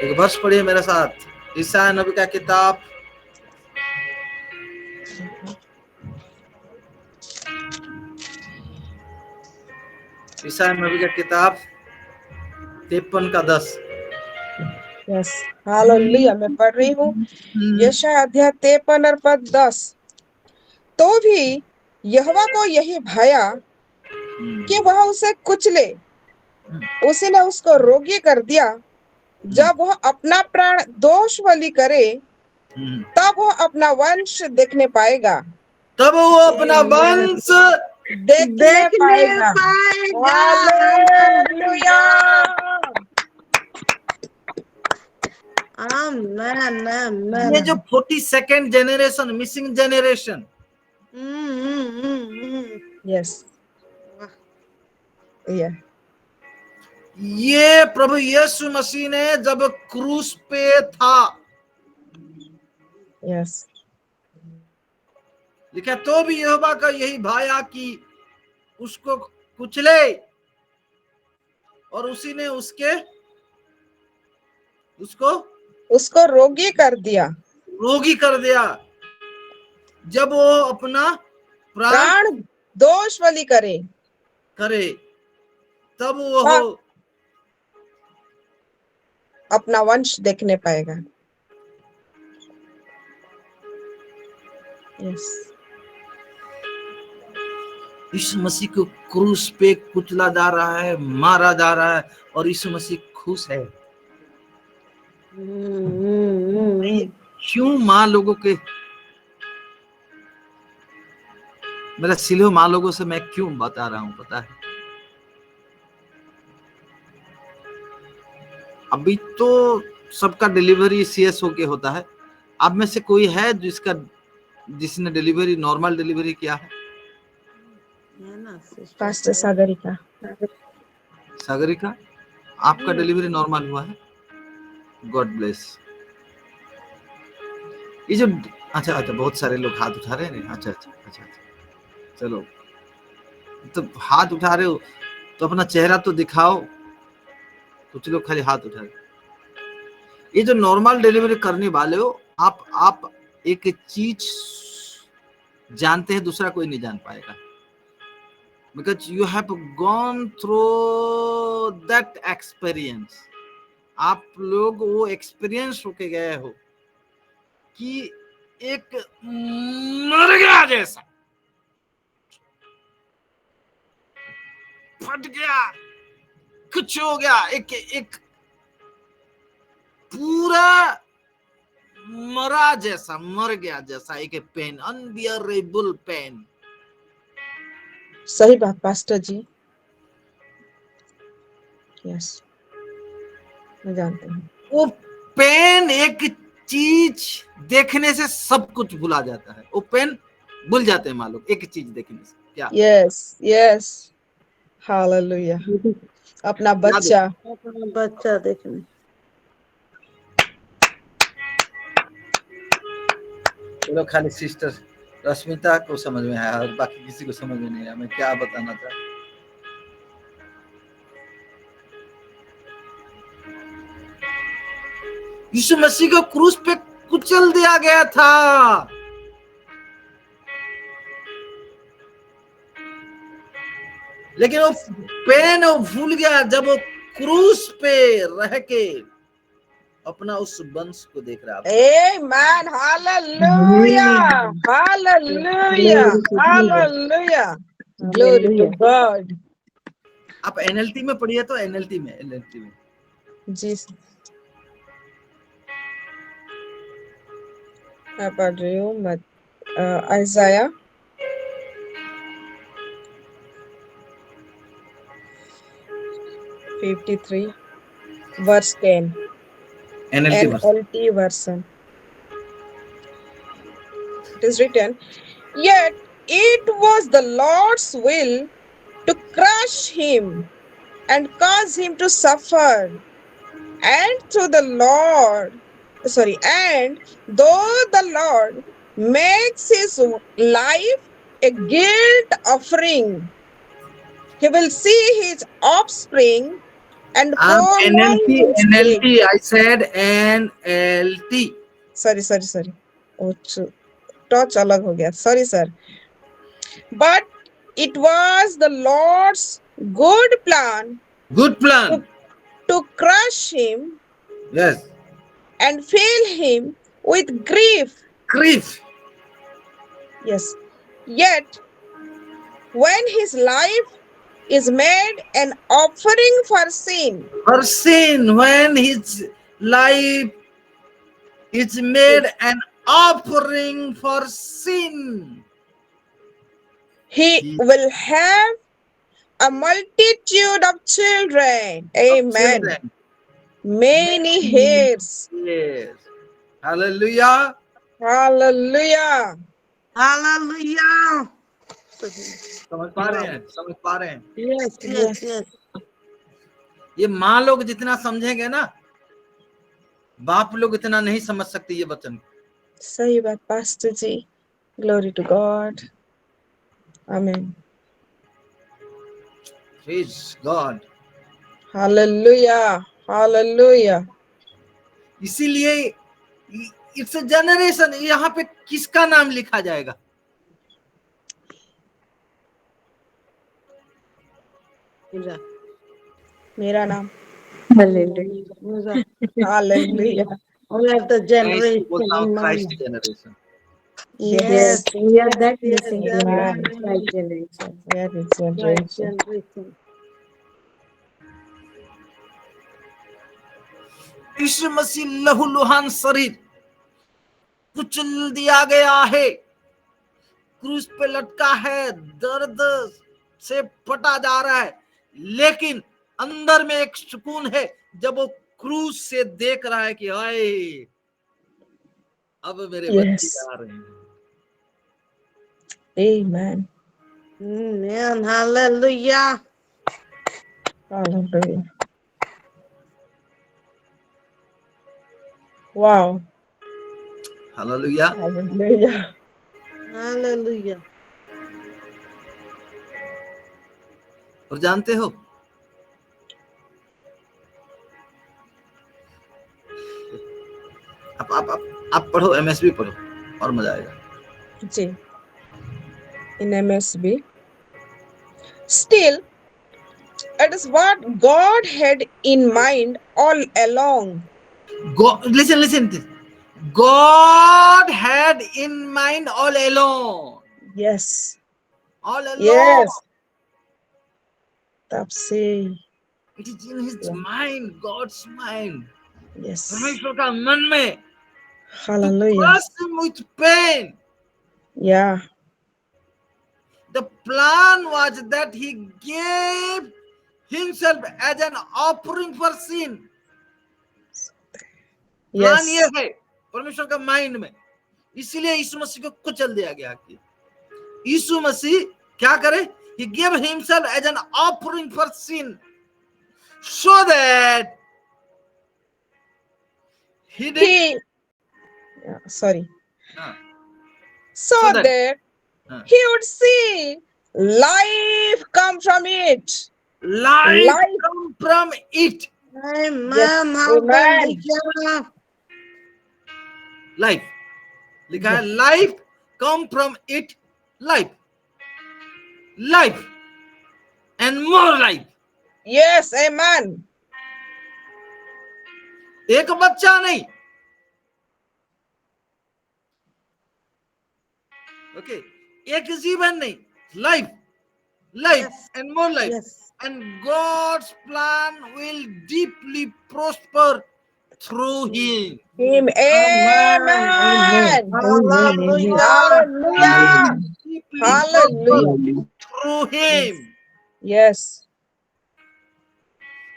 [SPEAKER 7] एक वर्ष पढ़िए मेरे साथ, ईसाया नबी का किताब ईसाया नबी का किताब 53 का 10।
[SPEAKER 1] Yes, hallelujah. मैं पढ़ रही हूँ यशायाह अध्याय 53 और पद 10। तो भी यहोवा को यही भाया कि वह उसे कुचले, उसने उसको रोगी कर दिया। जब वह अपना प्राण दोष बलि करे, तब वह अपना वंश देखने पाएगा।
[SPEAKER 7] तब वो अपना वंश
[SPEAKER 1] देखने पाएगा। हालेलुया।
[SPEAKER 7] ये जो 42nd generation, missing generation,
[SPEAKER 1] yes,
[SPEAKER 7] ये प्रभु यीशु मसीह ने जब क्रूस पे था,
[SPEAKER 1] यस,
[SPEAKER 7] लिखा तो भी यहोवा का यही भाया कि उसको कुचले, और उसी ने उसको
[SPEAKER 1] रोगी कर दिया।
[SPEAKER 7] जब वो अपना
[SPEAKER 1] प्राण दोष बलि करे,
[SPEAKER 7] तब वो
[SPEAKER 1] अपना वंश देखने पाएगा। यस,
[SPEAKER 7] यीशु मसीह को क्रूस पे कुचला जा रहा है, मारा जा रहा है, और यीशु मसीह खुश है। क्यों माँ लोगों के, मेरा सिलो माँ लोगों से मैं क्यों बता रहा हूं पता है? अभी तो सबका डिलीवरी सीएसओ के होता है। आप में से कोई है जिसने डिलीवरी, नॉर्मल डिलीवरी किया है?
[SPEAKER 1] पास्टर सागरिका,
[SPEAKER 7] आपका डिलीवरी नॉर्मल हुआ है? God bless. ये जो अच्छा बहुत सारे लोग हाथ उठा रहे हैं। अच्छा, चलो, तो हाथ उठा रहे हो तो अपना चेहरा तो दिखाओ। कुछ लोग खाली हाथ उठाए। ये जो नॉर्मल डिलीवरी करने वाले हो, आप एक चीज जानते हैं, दूसरा कोई नहीं जान पाएगा, because you have gone through that experience. आप लोग वो एक्सपीरियंस होके गए हो कि एक मर गया जैसा, फट गया, कुछ हो गया, एक पूरा मरा जैसा, मर गया जैसा, एक पेन, अनबियरेबल पेन।
[SPEAKER 1] सही बात पास्टर जी, यस मैं जानती हूँ।
[SPEAKER 7] वो पेन, एक चीज देखने से सब कुछ भुला जाता है। वो पेन भूल जाते हैं मालूम, एक चीज देखने से। क्या?
[SPEAKER 1] यस यस, हालेलुया, अपना बच्चा।
[SPEAKER 2] अपना बच्चा देखने।
[SPEAKER 7] चलो खाली सिस्टर रश्मिता को समझ में आया और बाकी किसी को समझ में नहीं आया मैं क्या बताना था। यीशु मसीह को क्रूस पे कुचल दिया गया था, लेकिन वो पेन वो भूल गया जब वो क्रूस पे रह के अपना उस वंश को देख रहा था।
[SPEAKER 1] Amen, hallelujah, hallelujah, hallelujah, glory to God.
[SPEAKER 7] आप एनएलटी में पढ़िए तो एनएलटी में
[SPEAKER 1] जी मैं पढ़ रही हूँ आइजाया 53 verse 10 NLT version. It is written, yet it was the Lord's will to crush him and cause him to suffer. And though the Lord makes his life a guilt offering, he will see his offspring and prolong his days.
[SPEAKER 7] NLT, I said NLT.
[SPEAKER 1] Sorry. Touch अलग हो गया, sorry sir. But it was the Lord's good plan to crush him,
[SPEAKER 7] yes,
[SPEAKER 1] and fill him with grief. Yes. Yet when his life is made an offering for sin,
[SPEAKER 7] when his life is made an offering for sin,
[SPEAKER 1] he will have a multitude of children. Amen. Many hairs.
[SPEAKER 7] Yes. Hallelujah.
[SPEAKER 1] Hallelujah.
[SPEAKER 2] Hallelujah.
[SPEAKER 7] समझ पा रहे हैं?
[SPEAKER 2] Yes.
[SPEAKER 7] ये माँ लोग जितना समझेंगे ना, बाप लोग इतना नहीं समझ सकते ये वचन।
[SPEAKER 1] सही बात pastor ji, glory to God, आमीन,
[SPEAKER 7] प्रेज गॉड,
[SPEAKER 1] हालेलुया, हालेलुया।
[SPEAKER 7] इसीलिए इट्स अ जनरेशन। यहाँ पे किसका नाम लिखा जाएगा?
[SPEAKER 1] मेरा नाम।
[SPEAKER 6] Hallelujah,
[SPEAKER 1] hallelujah.
[SPEAKER 2] The generation in
[SPEAKER 7] Christ
[SPEAKER 2] mind.
[SPEAKER 7] generation.
[SPEAKER 1] Yes.
[SPEAKER 6] we are that missing
[SPEAKER 1] Amen.
[SPEAKER 6] generation.
[SPEAKER 1] Where is generation?
[SPEAKER 7] यीशु मसीह लहूलुहान शरीर कुचल दिया गया है, क्रूस पे लटका है, दर्द से फटा जा रहा है, लेकिन अंदर में एक सुकून है जब वो क्रूस से देख रहा है कि हाय अब मेरे बच्चे आ रहे हैं।
[SPEAKER 1] Amen.
[SPEAKER 2] Amen. Hallelujah.
[SPEAKER 1] Hallelujah. Wow.
[SPEAKER 7] Hallelujah.
[SPEAKER 1] Hallelujah.
[SPEAKER 2] Hallelujah.
[SPEAKER 7] और जानते हो आप पढ़ो, MSB पढ़ो और मजा आएगा।
[SPEAKER 1] जी, in MSB. Still, it is what God had in mind all along.
[SPEAKER 7] Listen. God had in mind all along.
[SPEAKER 1] Yes.
[SPEAKER 7] All along.
[SPEAKER 1] Yes. तब से
[SPEAKER 7] It is in his mind, God's mind.
[SPEAKER 1] yes.
[SPEAKER 7] परमेश्वर का मन में.
[SPEAKER 1] Hallelujah.
[SPEAKER 7] To crush him with pain.
[SPEAKER 1] Yeah.
[SPEAKER 7] The plan was that he gave himself as an offering for sin. Plan ये है परमेश्वर का माइंड में, इसीलिए यीशु मसीह को कुचल दिया गया कि यीशु मसीह क्या करे? He gave himself as an offering for sin, so that he did. So
[SPEAKER 1] that he would see life come from it.
[SPEAKER 7] Life come from it. Life लिखा है, life come from it. Life and more life.
[SPEAKER 1] Yes, amen.
[SPEAKER 7] एक बच्चा नहीं, okay, एक जीवन नहीं, life yes. And more life yes. And God's plan will deeply prosper through him.
[SPEAKER 1] Amen. Hallelujah. Hallelujah.
[SPEAKER 7] Through him.
[SPEAKER 1] Yes.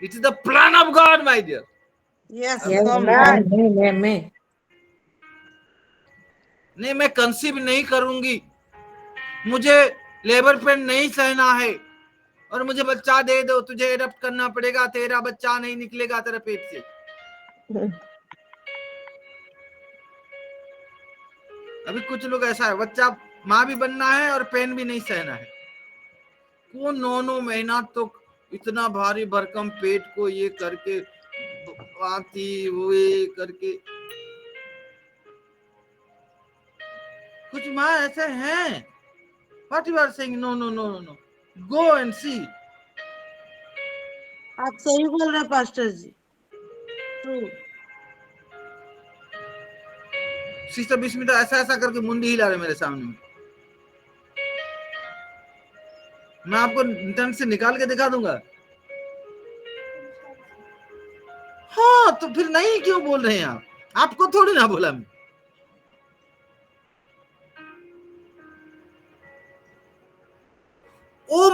[SPEAKER 7] It is the plan of God, my dear.
[SPEAKER 1] Yes.
[SPEAKER 6] Amen.
[SPEAKER 7] नहीं, मैं conceive नहीं करूंगी, मुझे labour pain नहीं सहना है, और मुझे बच्चा दे दो, तुझे एडॉप्ट करना पड़ेगा, तेरा बच्चा नहीं निकलेगा तेरे पेट से। अभी कुछ लोग ऐसा है, बच्चा माँ भी बनना है और पेन भी नहीं सहना है। कौन 9 महीना तो इतना भारी भरकम पेट को ये करके आती हुए करके, कुछ माँ ऐसे हैं। What you are saying? No. Go and see.
[SPEAKER 2] आप सही बोल रहे पास्टर जी।
[SPEAKER 7] सिस्टर बिस्मिता ऐसा करके मुंडी हिला रहे मेरे सामने में। मैं आपको इंटरनेट से निकाल के दिखा दूंगा। हाँ, तो फिर नहीं क्यों बोल रहे हैं आप? आपको थोड़ी ना बोला मैं। ओ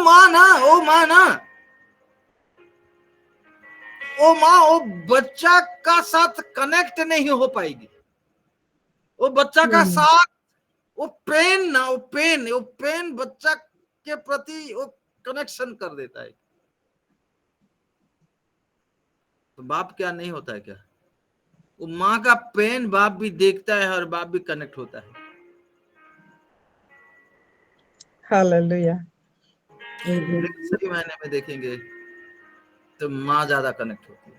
[SPEAKER 7] माँ वो बच्चा का साथ कनेक्ट नहीं हो पाएगी। वो बच्चा का साथ वो पेन बच्चा के प्रति वो कनेक्शन कर देता है। तो बाप क्या नहीं होता है क्या? वो माँ का पेन बाप भी देखता है और बाप भी कनेक्ट होता है।
[SPEAKER 1] हालेलुया।
[SPEAKER 7] सही मायने में देखेंगे तो माँ ज्यादा कनेक्ट होती है।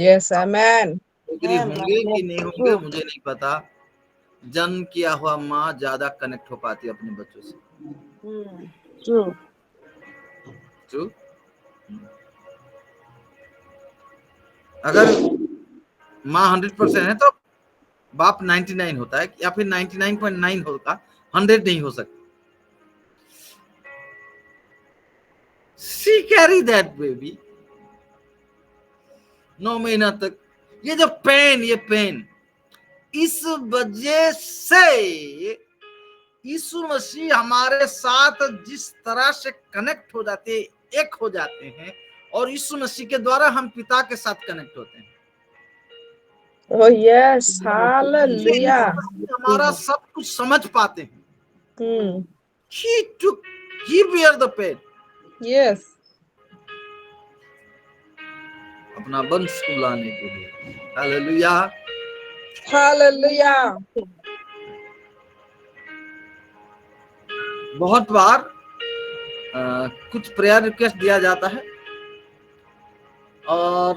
[SPEAKER 1] यस, आमेन।
[SPEAKER 7] एग्री होंगे कि नहीं होंगे मुझे नहीं पता, जन्म किया हुआ माँ ज्यादा कनेक्ट हो पाती है अपने बच्चों से। ट्रू। अगर माँ 100% है तो बाप 99 होता है, या फिर 99.9 होगा, 100 नहीं हो सकता। She carry that baby 9 महीना तक। ये जो पेन इस वजह से यीशु मसीह हमारे साथ जिस तरह से कनेक्ट हो जाते हैं, एक हो जाते हैं, और यीशु मसीह के द्वारा हम पिता के साथ कनेक्ट होते हैं।
[SPEAKER 1] Oh yes, hallelujah.
[SPEAKER 7] हमारा सब कुछ समझ पाते हैं। He bear the pain।
[SPEAKER 1] Yes।
[SPEAKER 7] अपना वंश को लाने के लिए। हालेलुया।
[SPEAKER 1] हालेलुया।
[SPEAKER 7] बहुत बार कुछ प्रेयर रिक्वेस्ट दिया जाता है, और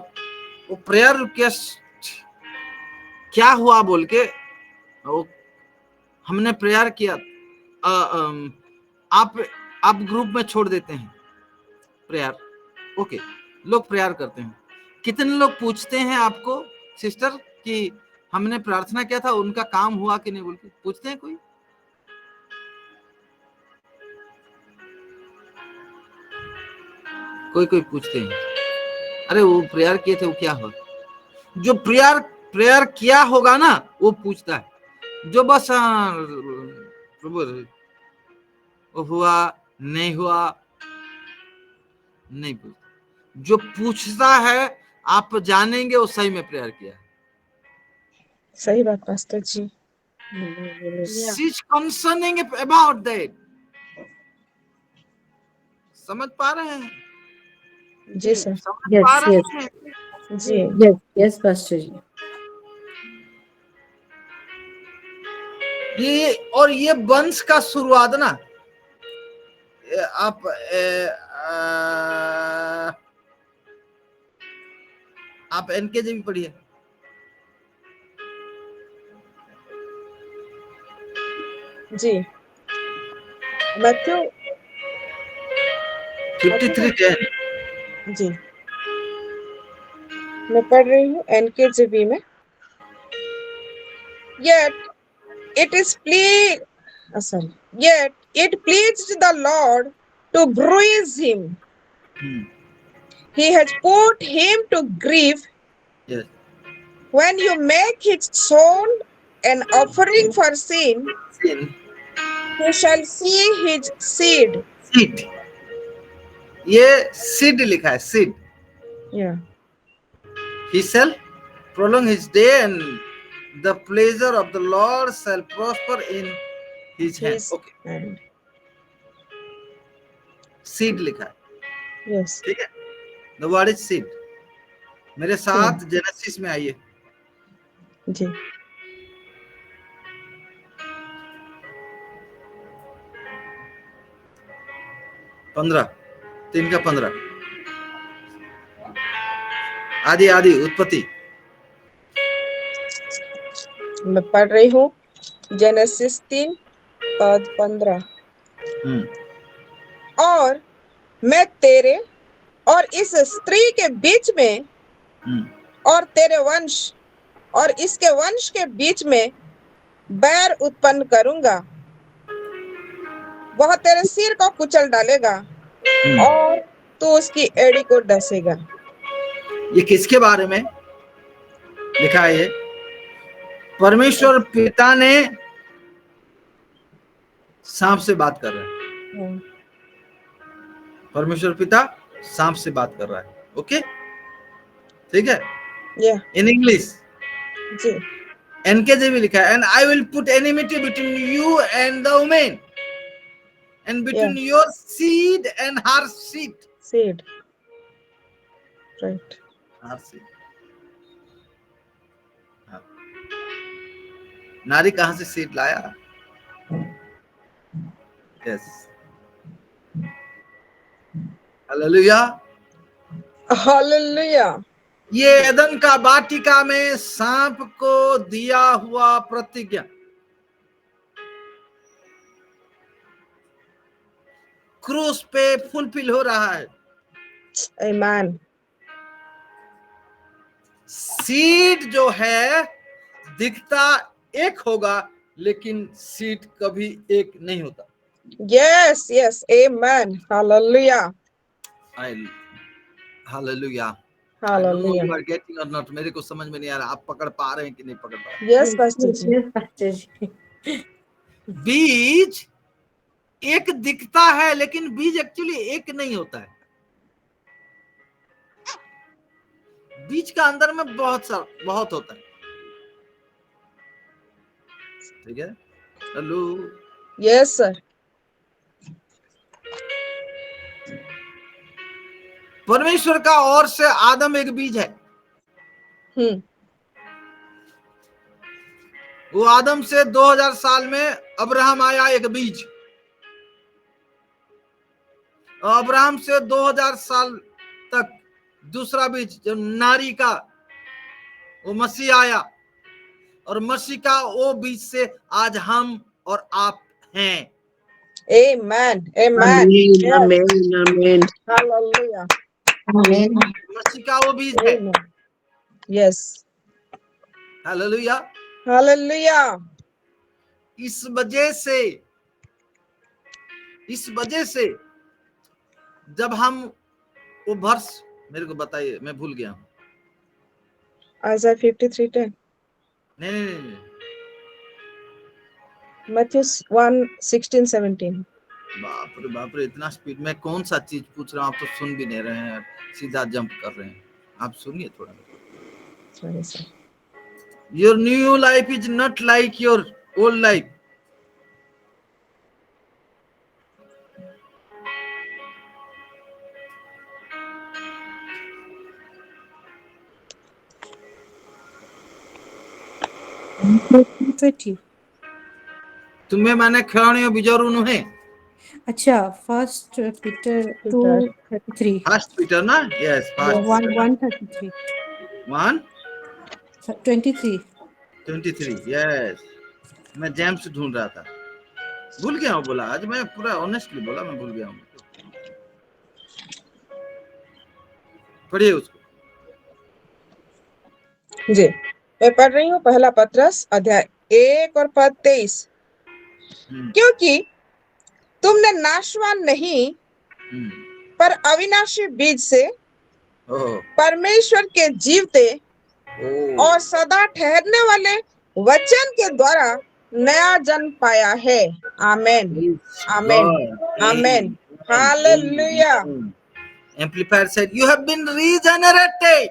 [SPEAKER 7] वो प्रेयर रिक्वेस्ट क्या हुआ बोल के वो हमने प्रेयर किया। आप ग्रुप में छोड़ देते हैं प्रेयर, ओके, लोग प्रेयर करते हैं। कितने लोग पूछते हैं आपको सिस्टर कि हमने प्रार्थना किया था उनका काम हुआ कि नहीं बोल के पूछते हैं? कोई पूछते हैं, अरे वो प्रेयर किए थे वो क्या हुआ? जो प्रेयर किया होगा ना वो पूछता है, जो बस वो हुआ नहीं हुआ नहीं पूछता। जो पूछता है आप जानेंगे वो सही में प्रेयर किया है।
[SPEAKER 1] सही बात pastor ji.
[SPEAKER 7] She's concerning about that। समझ पा रहे हैं?
[SPEAKER 1] जी सर।
[SPEAKER 7] समझ पा रहे हैं?
[SPEAKER 1] जी
[SPEAKER 6] यस पास्टर जी।
[SPEAKER 7] ये वंश का शुरुआत ना, आप एनकेजे भी पढ़िए।
[SPEAKER 1] जी मैथ्यू
[SPEAKER 7] 53:10।
[SPEAKER 1] जी मैं पढ़ रही हूँ एनकेजेवी में। Yet it pleased the Lord to bruise him. He has put him to grief.
[SPEAKER 7] Yes.
[SPEAKER 1] When you make his soul an offering for sin, he shall see his seed.
[SPEAKER 7] Seed, ये seed लिखा है, seed.
[SPEAKER 1] Yeah.
[SPEAKER 7] He shall prolong his day and the pleasure of the Lord shall prosper in his hand। Okay,
[SPEAKER 1] And
[SPEAKER 7] seed लिखा है,
[SPEAKER 1] yes.
[SPEAKER 7] ठीक है। The word is seed। मेरे साथ genesis में आइए।
[SPEAKER 1] जी
[SPEAKER 7] 3:15 आदि उत्पत्ति।
[SPEAKER 1] मैं पढ़ रही हूँ जेनेसिस 3:15। और मैं तेरे और इस स्त्री के बीच में और तेरे वंश और इसके वंश के बीच में बैर उत्पन्न करूंगा। वह तेरे सिर को कुचल डालेगा और तू उसकी एड़ी को डसेगा।
[SPEAKER 7] ये किसके बारे में लिखा है? परमेश्वर पिता ने सांप से बात कर रहा है। परमेश्वर पिता सांप से बात कर रहा है। ओके, ठीक है। इन इंग्लिश
[SPEAKER 1] जी
[SPEAKER 7] एनकेजेवी लिखा है, and I will put enmity between you and the woman and between your seed and her seed.
[SPEAKER 1] Right.
[SPEAKER 7] Her seed. नारी कहां से सीड लाया? Yes, hallelujah
[SPEAKER 1] hallelujah.
[SPEAKER 7] ये एदन का वाटिका में सांप को दिया हुआ प्रतिज्ञा क्रूस पे फुलफिल हो रहा है।
[SPEAKER 1] आमीन।
[SPEAKER 7] सीड जो है दिखता एक होगा लेकिन सीड कभी एक नहीं होता।
[SPEAKER 1] यस यस आमीन। Hallelujah
[SPEAKER 7] hallelujah.
[SPEAKER 1] Hallelujah.
[SPEAKER 7] you are getting or not, मेरे को समझ में नहीं आ रहा आप पकड़ पा रहे हैं कि नहीं पकड़ पा रहे?
[SPEAKER 1] यस पास्टर जी।
[SPEAKER 7] बीज एक दिखता है लेकिन बीज एक्चुअली एक नहीं होता है। बीज का अंदर में बहुत होता है, ठीक है। Hello,
[SPEAKER 1] yes sir.
[SPEAKER 7] परमेश्वर का ओर से आदम एक बीज है। वो आदम से 2000 साल में अब्राहम आया एक बीज, और अब्राहम से 2000 साल तक दूसरा बीज जो नारी का वो मसीह आया। और मसीह का वो बीज से आज हम और आप हैं।
[SPEAKER 1] Amen. Amen.
[SPEAKER 8] Amen,
[SPEAKER 1] Yes.
[SPEAKER 8] amen, amen.
[SPEAKER 1] Hallelujah.
[SPEAKER 8] Amen.
[SPEAKER 7] मसीह का वो बीज है।
[SPEAKER 1] Amen. Yes.
[SPEAKER 7] हालेलुया।
[SPEAKER 1] Hallelujah.
[SPEAKER 7] इस वजह से जब हम वो वर्ष मेरे को बताइए, मैं भूल गया हूँ।
[SPEAKER 1] Isaiah 53:10.
[SPEAKER 7] नहीं,
[SPEAKER 1] Matthew 1:16-17.
[SPEAKER 7] बाप रे इतना स्पीड में कौन सा चीज पूछ रहा हूँ, आप तो सुन भी नहीं रहे हैं, सीधा जंप कर रहे हैं। आप सुनिए थोड़ा।
[SPEAKER 1] Sorry, sir.
[SPEAKER 7] Your new life is not like your old life. तुम्हें मैंने खेळणियों बिजोरू नुहे।
[SPEAKER 9] अच्छा, फर्स्ट पीटर 2:33.
[SPEAKER 7] फर्स्ट पीटर ना, यस, फर्स्ट
[SPEAKER 9] 1:33.
[SPEAKER 7] 1:23, यस। मैं जेम्स ढूंढ रहा था, भूल गया हूँ बोला। आज मैं पूरा ऑनेस्टली बोला, मैं भूल गया हूँ। पढ़िए उसको।
[SPEAKER 1] जी, मैं पढ़ रही हूँ पहला पत्रस अध्याय 1 और पद 23। क्योंकि तुमने नाशवान नहीं पर अविनाशी बीज से परमेश्वर के जीवते और सदा ठहरने वाले वचन के द्वारा नया जन्म पाया है। आमेन, amen, amen, hallelujah.
[SPEAKER 7] Amplified said, you have been regenerated,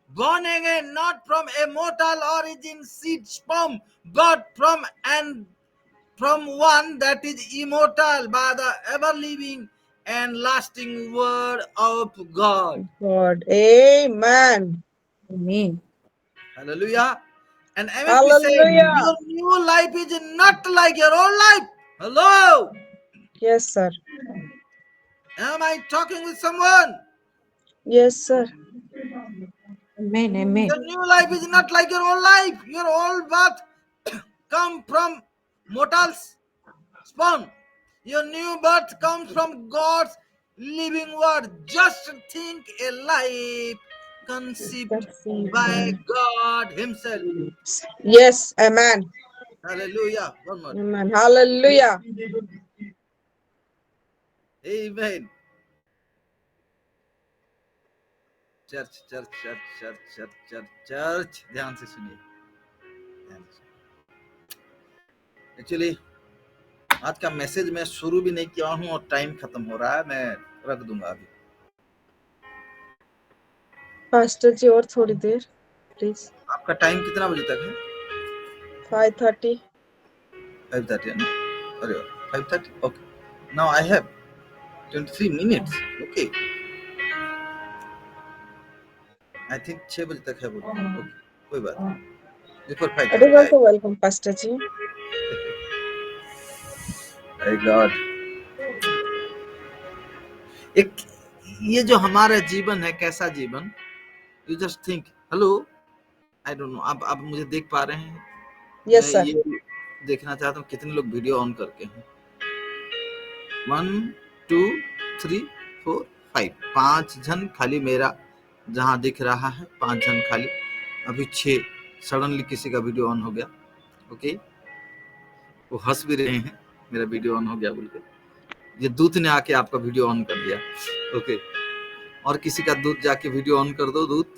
[SPEAKER 7] born again, not from a mortal origin seed sperm, but from one that is immortal by the ever living and lasting word of God.
[SPEAKER 1] God, amen.
[SPEAKER 9] Amen.
[SPEAKER 7] Hallelujah. And MFP
[SPEAKER 1] Hallelujah.
[SPEAKER 7] said, your new life is not like your old life. Hello.
[SPEAKER 1] Yes, sir.
[SPEAKER 7] Am I talking with someone?
[SPEAKER 1] Yes, sir.
[SPEAKER 9] Amen. Amen.
[SPEAKER 7] Your new life is not like your old life. Your old birth come from mortals spawn. Your new birth comes from God's living word. Just think a life conceived by God himself.
[SPEAKER 1] Yes, amen.
[SPEAKER 7] Hallelujah. One more.
[SPEAKER 1] Amen. Hallelujah.
[SPEAKER 7] Amen. Church ध्यान से सुनिए। Actually आज का message मैं शुरू भी नहीं किया हूँ और टाइम खत्म हो रहा है, मैं रख दूंगा अभी।
[SPEAKER 1] पास्टर जी और थोड़ी देर प्लीज।
[SPEAKER 7] आपका टाइम कितना बजे तक है?
[SPEAKER 1] 5:30
[SPEAKER 7] है ना? अरे 5:30, okay. Now I have 23 minutes, okay. I think 6 बजे तक है वो, ओके, कोई बात नहीं। बिफोर 5:30।
[SPEAKER 1] तो welcome pastor ji.
[SPEAKER 7] My God, एक ये जो हमारा जीवन है, कैसा जीवन, you just think. Hello, I don't know आप मुझे देख पा रहे हैं?
[SPEAKER 1] Yes sir.
[SPEAKER 7] ये देखना चाहता हूँ कितने लोग वीडियो ऑन करके हैं। 1 2 3 4 5 5 जन खाली, मेरा जहां दिख रहा है 5 जन खाली। अभी 6 सडनली किसी का वीडियो ऑन हो गया, ओके। वो हंस भी रहे हैं मेरा वीडियो ऑन हो गया बोल के। ये दूत ने आके आपका वीडियो ऑन कर दिया, ओके। और किसी का दूत जाके वीडियो ऑन कर दो, दूत।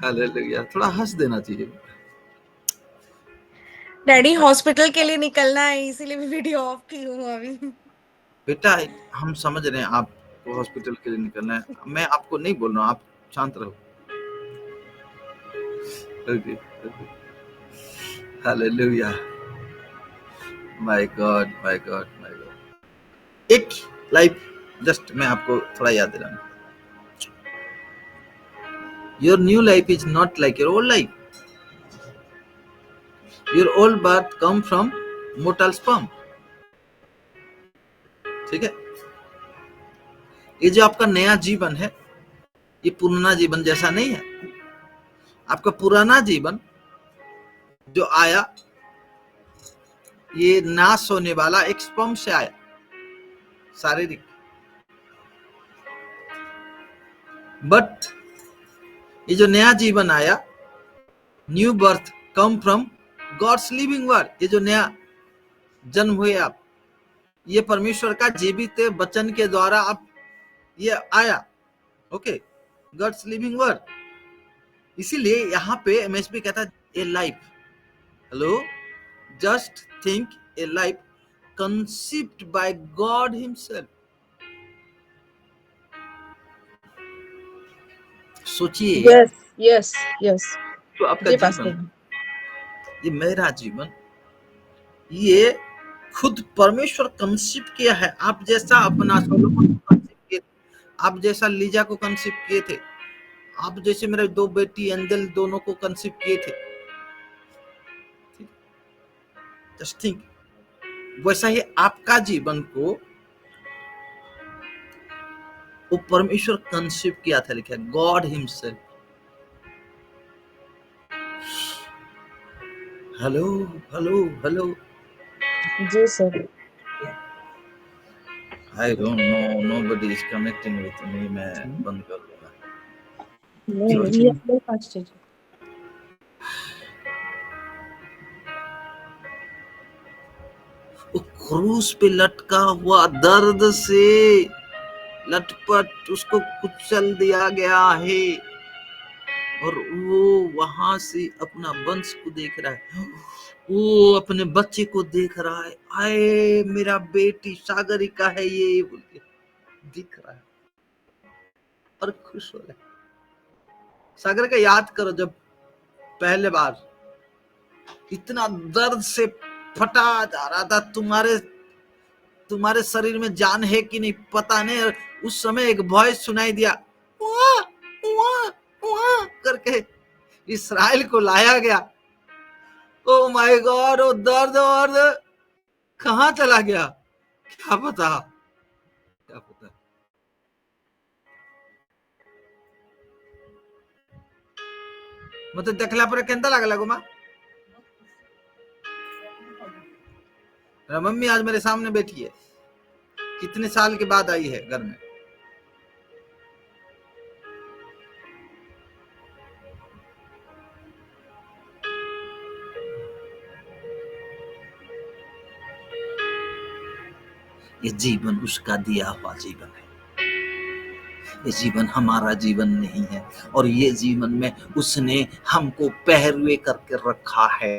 [SPEAKER 7] हालेलुया, थोड़ा हंस देना चाहिए।
[SPEAKER 10] डैडी हॉस्पिटल के लिए निकलना है, इसीलिए मैं वीडियो ऑफ की हूँ अभी।
[SPEAKER 7] बेटा हम समझ रहे हैं आपको हॉस्पिटल के लिए निकलना है, मैं आपको नहीं बोल रहा हूँ, आप शांत रहो। Okay, hallelujah, my God, my God, my God. एक लाइफ जस्ट मैं आपको थोड़ा याद दिलाना। Your new life is not like your old life. Your old birth come from mortar sperm. ठीक है, ये जो आपका नया जीवन है, ये पुराना जीवन जैसा नहीं है। आपका पुराना जीवन जो आया, ये नाश होने वाला एक स्पर्म से आया, शारीरिक, बट ये जो नया जीवन आया, new birth come from God's living word, ये जो नया जन्म हुए आप, ये परमेश्वर का जीवित वचन के द्वारा आप ये आया, ओके, गॉड्स लिविंग वर्ड। इसीलिए यहाँ पे एमएसपी कहता है ए life, hello, just think A life conceived by God himself। सोचिए,
[SPEAKER 1] यस यस यस,
[SPEAKER 7] तो आपका
[SPEAKER 1] जी
[SPEAKER 7] जीवन,
[SPEAKER 1] पास्टर।
[SPEAKER 7] ये मेरा जीवन, ये खुद परमेश्वर कंसीव किया है। आप जैसा अपना सोलोमन को कंसीव किए, आप जैसा लीजा को कंसीव किए थे, आप जैसे मेरे 2 बेटी एंजल दोनों को कंसीव किए थे, जस्ट थिंक, वैसा ही आपका जीवन को वो परमेश्वर कंसीव किया था, लिखा है God himself. Hello hello hello,
[SPEAKER 1] जी sir.
[SPEAKER 7] I don't know, nobody is connecting with me, मैं बंद कर दूंगा।
[SPEAKER 9] नहीं, ये अपने पास्टर जी।
[SPEAKER 7] वो क्रूस पे लटका हुआ, दर्द से लटपट, उसको कुचल दिया गया है, और वो वहां से अपना वंश को देख रहा है, वो अपने बच्चे को देख रहा है, आए मेरा बेटी सागरिका है ये बोल के दिख रहा है और खुश हो रहा है। सागरिका, याद करो जब पहले बार इतना दर्द से फटा जा रहा था, तुम्हारे शरीर में जान है कि नहीं पता नहीं, और उस समय एक वॉइस सुनाई दिया, उआ, उआ, उआ करके इस्राएल को लाया गया। ओ माय गॉड, वो दर्द और कहां चला गया, क्या पता, क्या पता। मतलब देखला पर केंता लागला गो मां? मेरा मम्मी आज मेरे सामने बैठी है, कितने साल के बाद आई है घर में। ये जीवन उसका दिया हुआ जीवन है, ये जीवन हमारा जीवन नहीं है, और ये जीवन में उसने हमको पहरुए करके रखा है।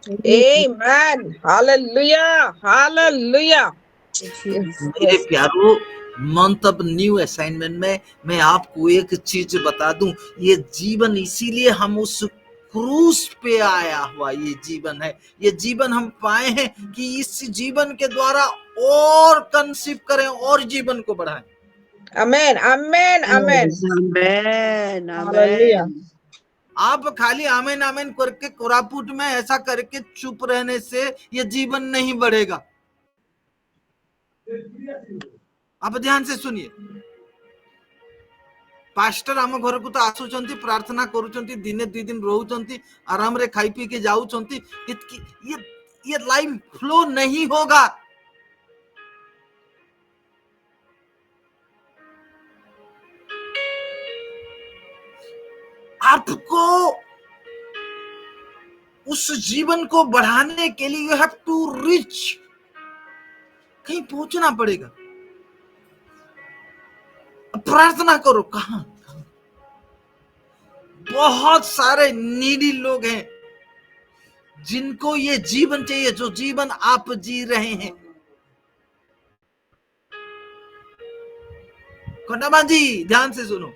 [SPEAKER 1] आमेन, हालेलुया, हालेलुया।
[SPEAKER 7] मेरे प्यारो, मंथ ऑफ न्यू असाइनमेंट में मैं आपको एक चीज बता दूं, ये जीवन इसीलिए हम उस क्रूस पे आया हुआ ये जीवन है, ये जीवन हम पाए हैं कि इस जीवन के द्वारा और कंसीव करें और जीवन को बढ़ाएं।
[SPEAKER 1] आमेन, आमेन, आमेन,
[SPEAKER 8] आमेन,
[SPEAKER 1] हालेलुया।
[SPEAKER 8] आमेन।
[SPEAKER 7] आप खाली आमेन आमेन करके कोरापुट में ऐसा करके चुप रहने से ये जीवन नहीं बढ़ेगा। आप ध्यान से सुनिए, पास्टर आम घर को तो आसुचंती, प्रार्थना करूचंती, दिने 2 दिन रहउचंती, आराम रे खाई पी के जाउचंती, ये लाइफ फ्लो नहीं होगा। आपको उस जीवन को बढ़ाने के लिए यू हैव टू रीच, कहीं पहुंचना पड़ेगा। प्रार्थना करो, कहां बहुत सारे नीडी लोग हैं जिनको ये जीवन चाहिए जो जीवन आप जी रहे हैं। कोंडामा जी ध्यान से सुनो,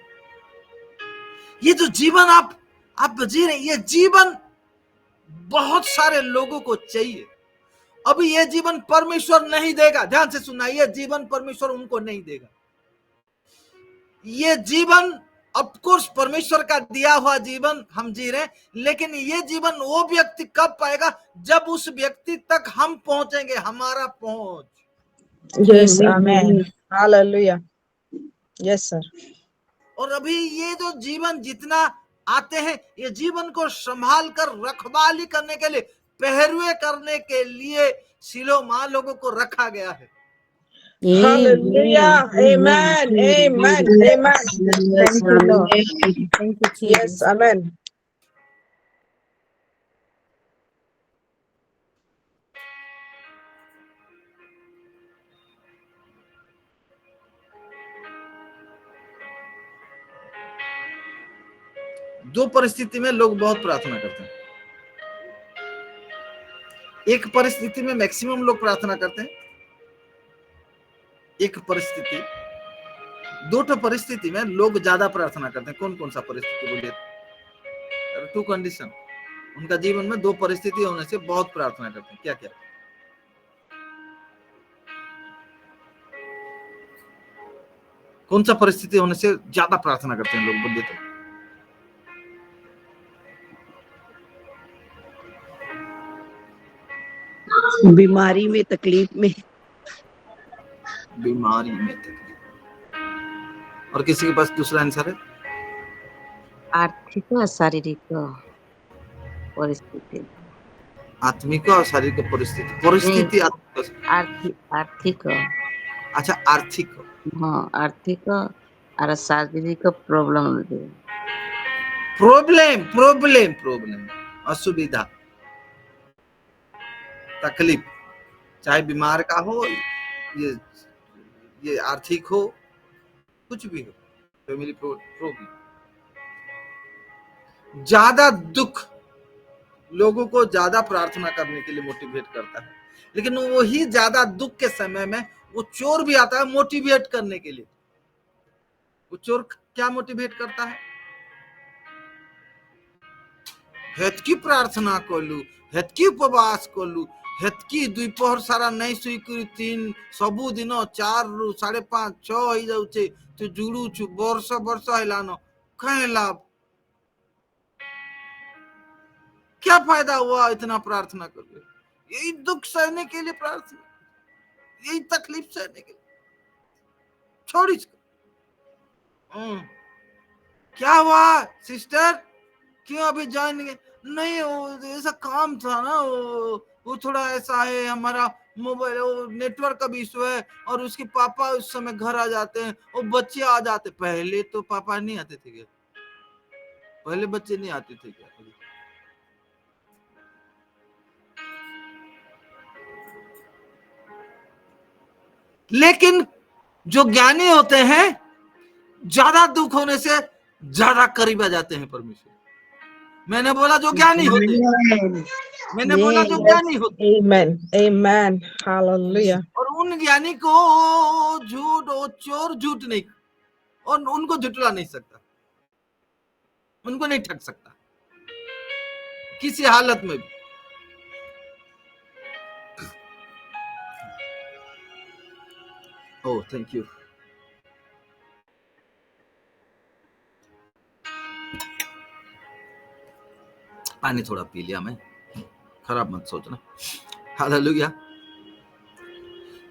[SPEAKER 7] ये जो जीवन आप जी रहे हैं, ये जीवन बहुत सारे लोगों को चाहिए। अभी ये जीवन परमेश्वर नहीं देगा, ध्यान से सुनना, ये जीवन परमेश्वर उनको नहीं देगा। ये जीवन ऑफ कोर्स परमेश्वर का दिया हुआ जीवन हम जी रहे हैं, लेकिन ये जीवन वो व्यक्ति कब पाएगा जब उस व्यक्ति तक हम पहुंचेंगे, हमारा पहुंच।
[SPEAKER 1] यस, आमेन, हालेलुया, यस सर।
[SPEAKER 7] और अभी ये जो जीवन जितना आते हैं ये जीवन को संभाल कर रखवाली करने के लिए, पहरुए करने के लिए शिलो मां लोगों को रखा गया है।
[SPEAKER 1] Hallelujah. Amen. Amen. Amen. Thank you, Lord.
[SPEAKER 9] Thank you, Jesus.
[SPEAKER 1] Yes, amen.
[SPEAKER 7] दो परिस्थिति में लोग बहुत प्रार्थना करते हैं। एक परिस्थिति में मैक्सिमम लोग प्रार्थना करते हैं, एक परिस्थिति, दो परिस्थिति में लोग ज्यादा प्रार्थना करते हैं। कौन कौन सा परिस्थिति बोलिए? टू कंडीशन, उनका जीवन में दो परिस्थिति होने से बहुत प्रार्थना करते हैं। क्या क्या? कौन सा परिस्थिति होने से ज्यादा प्रार्थना करते हैं लोग बोलिए तो?
[SPEAKER 8] बीमारी में, तकलीफ में।
[SPEAKER 7] बीमारी में, तकलीफ। और किसी के पास दूसरा आंसर है?
[SPEAKER 11] आर्थिक और शारीरिक परिस्थिति।
[SPEAKER 7] आत्मिक और शारीरिक परिस्थिति
[SPEAKER 11] आर्थिक।
[SPEAKER 7] अच्छा, आर्थिक।
[SPEAKER 11] हाँ, आर्थिक और शारीरिक प्रॉब्लम,
[SPEAKER 7] असुविधा, तकलीफ, चाहे बीमार का हो, ये आर्थिक हो, कुछ भी हो, फैमिली प्रॉब्लम। ज्यादा दुख लोगों को ज्यादा प्रार्थना करने के लिए मोटिवेट करता है, लेकिन वही ज्यादा दुख के समय में वो चोर भी आता है मोटिवेट करने के लिए। वो चोर क्या मोटिवेट करता है? हेतकी प्रार्थना कलु, हेतकी उपवास कलु, हेतकी द्विपहर सारा नहीं सुई करी, 3 सबु दिन 4 रु 5:30 6 हो जाउछे, तो जुड़ू छु वर्ष हेलानो, कहे लाभ? क्या फायदा हुआ इतना प्रार्थना करके? यही दुख सहने के लिए प्रार्थना, यही तकलीफ सहने के लिए। छोड़ इसको। क्या हुआ सिस्टर, क्यों अभी ज्वाइन नहीं? वो ऐसा काम था ना, वो थोड़ा ऐसा है, हमारा मोबाइल नेटवर्क का भी इशू है, और उसके पापा उस समय घर आ जाते हैं, और बच्चे आ जाते। पहले तो पापा नहीं आते थे क्या? पहले बच्चे नहीं आते थे क्या? लेकिन जो ज्ञानी होते हैं ज्यादा दुख होने से ज्यादा करीब आ जाते हैं परमेश्वर। मैंने बोला जो ज्ञानी होते हैं, मैंने बोला जो ज्ञानी होते हैं।
[SPEAKER 1] Amen. Amen. Hallelujah.
[SPEAKER 7] और उन ज्ञानी को झूठ और चोर झूठ नहीं, और उनको झुठला नहीं सकता, उनको नहीं ठग सकता किसी हालत में भी। Oh thank you. पानी थोड़ा पी लिया मैं, खराब मत सोचना। हालेलुया।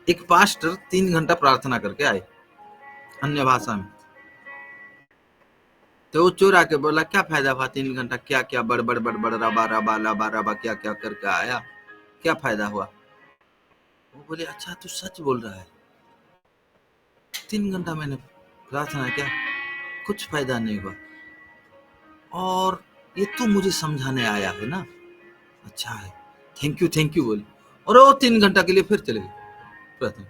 [SPEAKER 7] एक पास्टर 3 घंटा प्रार्थना करके आए अन्य भाषा में, तो वो चोर आके बोला क्या फायदा हुआ 3 घंटा, क्या क्या बड़बड़ बड़बड़ रबा रबा लबा रबा क्या क्या करके आया, क्या फायदा हुआ? वो बोले अच्छा तू सच बोल रहा है, 3 घंटा मैंने प्रार्थना किया, कुछ फायदा नहीं हुआ, और ये तू मुझे समझाने आया है ना, अच्छा है, थैंक यू बोले, और वो 3 घंटा के लिए फिर चले गए प्रार्थना।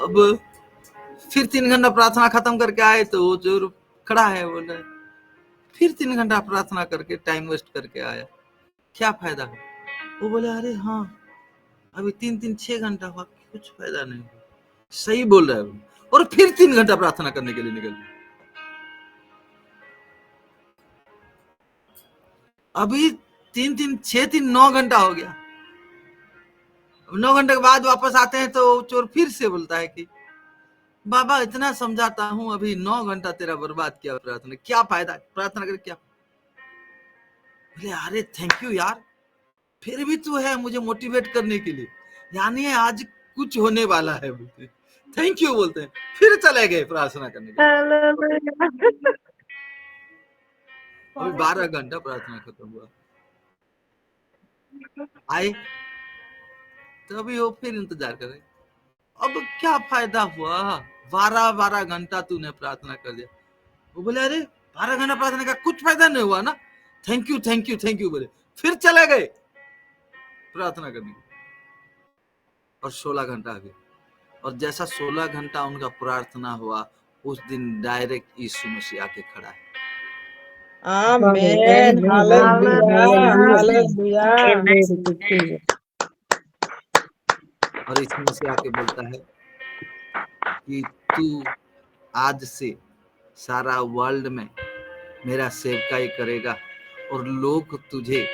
[SPEAKER 7] अब फिर 3 घंटा प्रार्थना खत्म करके आए तो वो जो खड़ा है बोल रहा है फिर 3 घंटा प्रार्थना करके टाइम वेस्ट करके आया, क्या फायदा है? वो बोले अरे हाँ अभी 6 घंटा हुआ, कुछ फायदा नहीं। सही बोल रहा है वो, और फिर 3 घंटा प्रार्थना करने के लिए निकल गए। अभी 6 9 घंटा हो गया। 9 घंटे के बाद वापस आते हैं तो चोर फिर से बोलता है कि बाबा इतना समझाता हूं, अभी 9 घंटा तेरा बर्बाद किया प्रार्थना, क्या फायदा प्रार्थना करके? क्या? बोले अरे थैंक यू यार, फिर भी तू है मुझे मोटिवेट करने के लिए, यानी आज कुछ होने वाला है बोलते, थैंक यू बोलते हैं, फिर चले गए प्रार्थना करने के लिए। अभी 12 घंटा प्रार्थना खत्म हुआ, आए तो अभी वो फिर इंतजार कर रहे। अब क्या फायदा हुआ, 12 घंटा तूने प्रार्थना कर दिया। वो बोले अरे 12 घंटा प्रार्थना का कुछ फायदा नहीं हुआ ना, thank you thank you thank you बोले, फिर चले गए प्रार्थना करने। और 16 घंटा आ गए, और जैसा 16 घंटा उनका प्रार्थना हुआ, उस दिन डायरेक्ट यीशु मसीह आके खड़ा है।
[SPEAKER 1] आमेन, हालेलुया, हालेलुया।
[SPEAKER 7] और यीशु मसीह आके बोलता है कि तू आज से सारा वर्ल्ड में मेरा सेवकाई करेगा, और लोग तुझे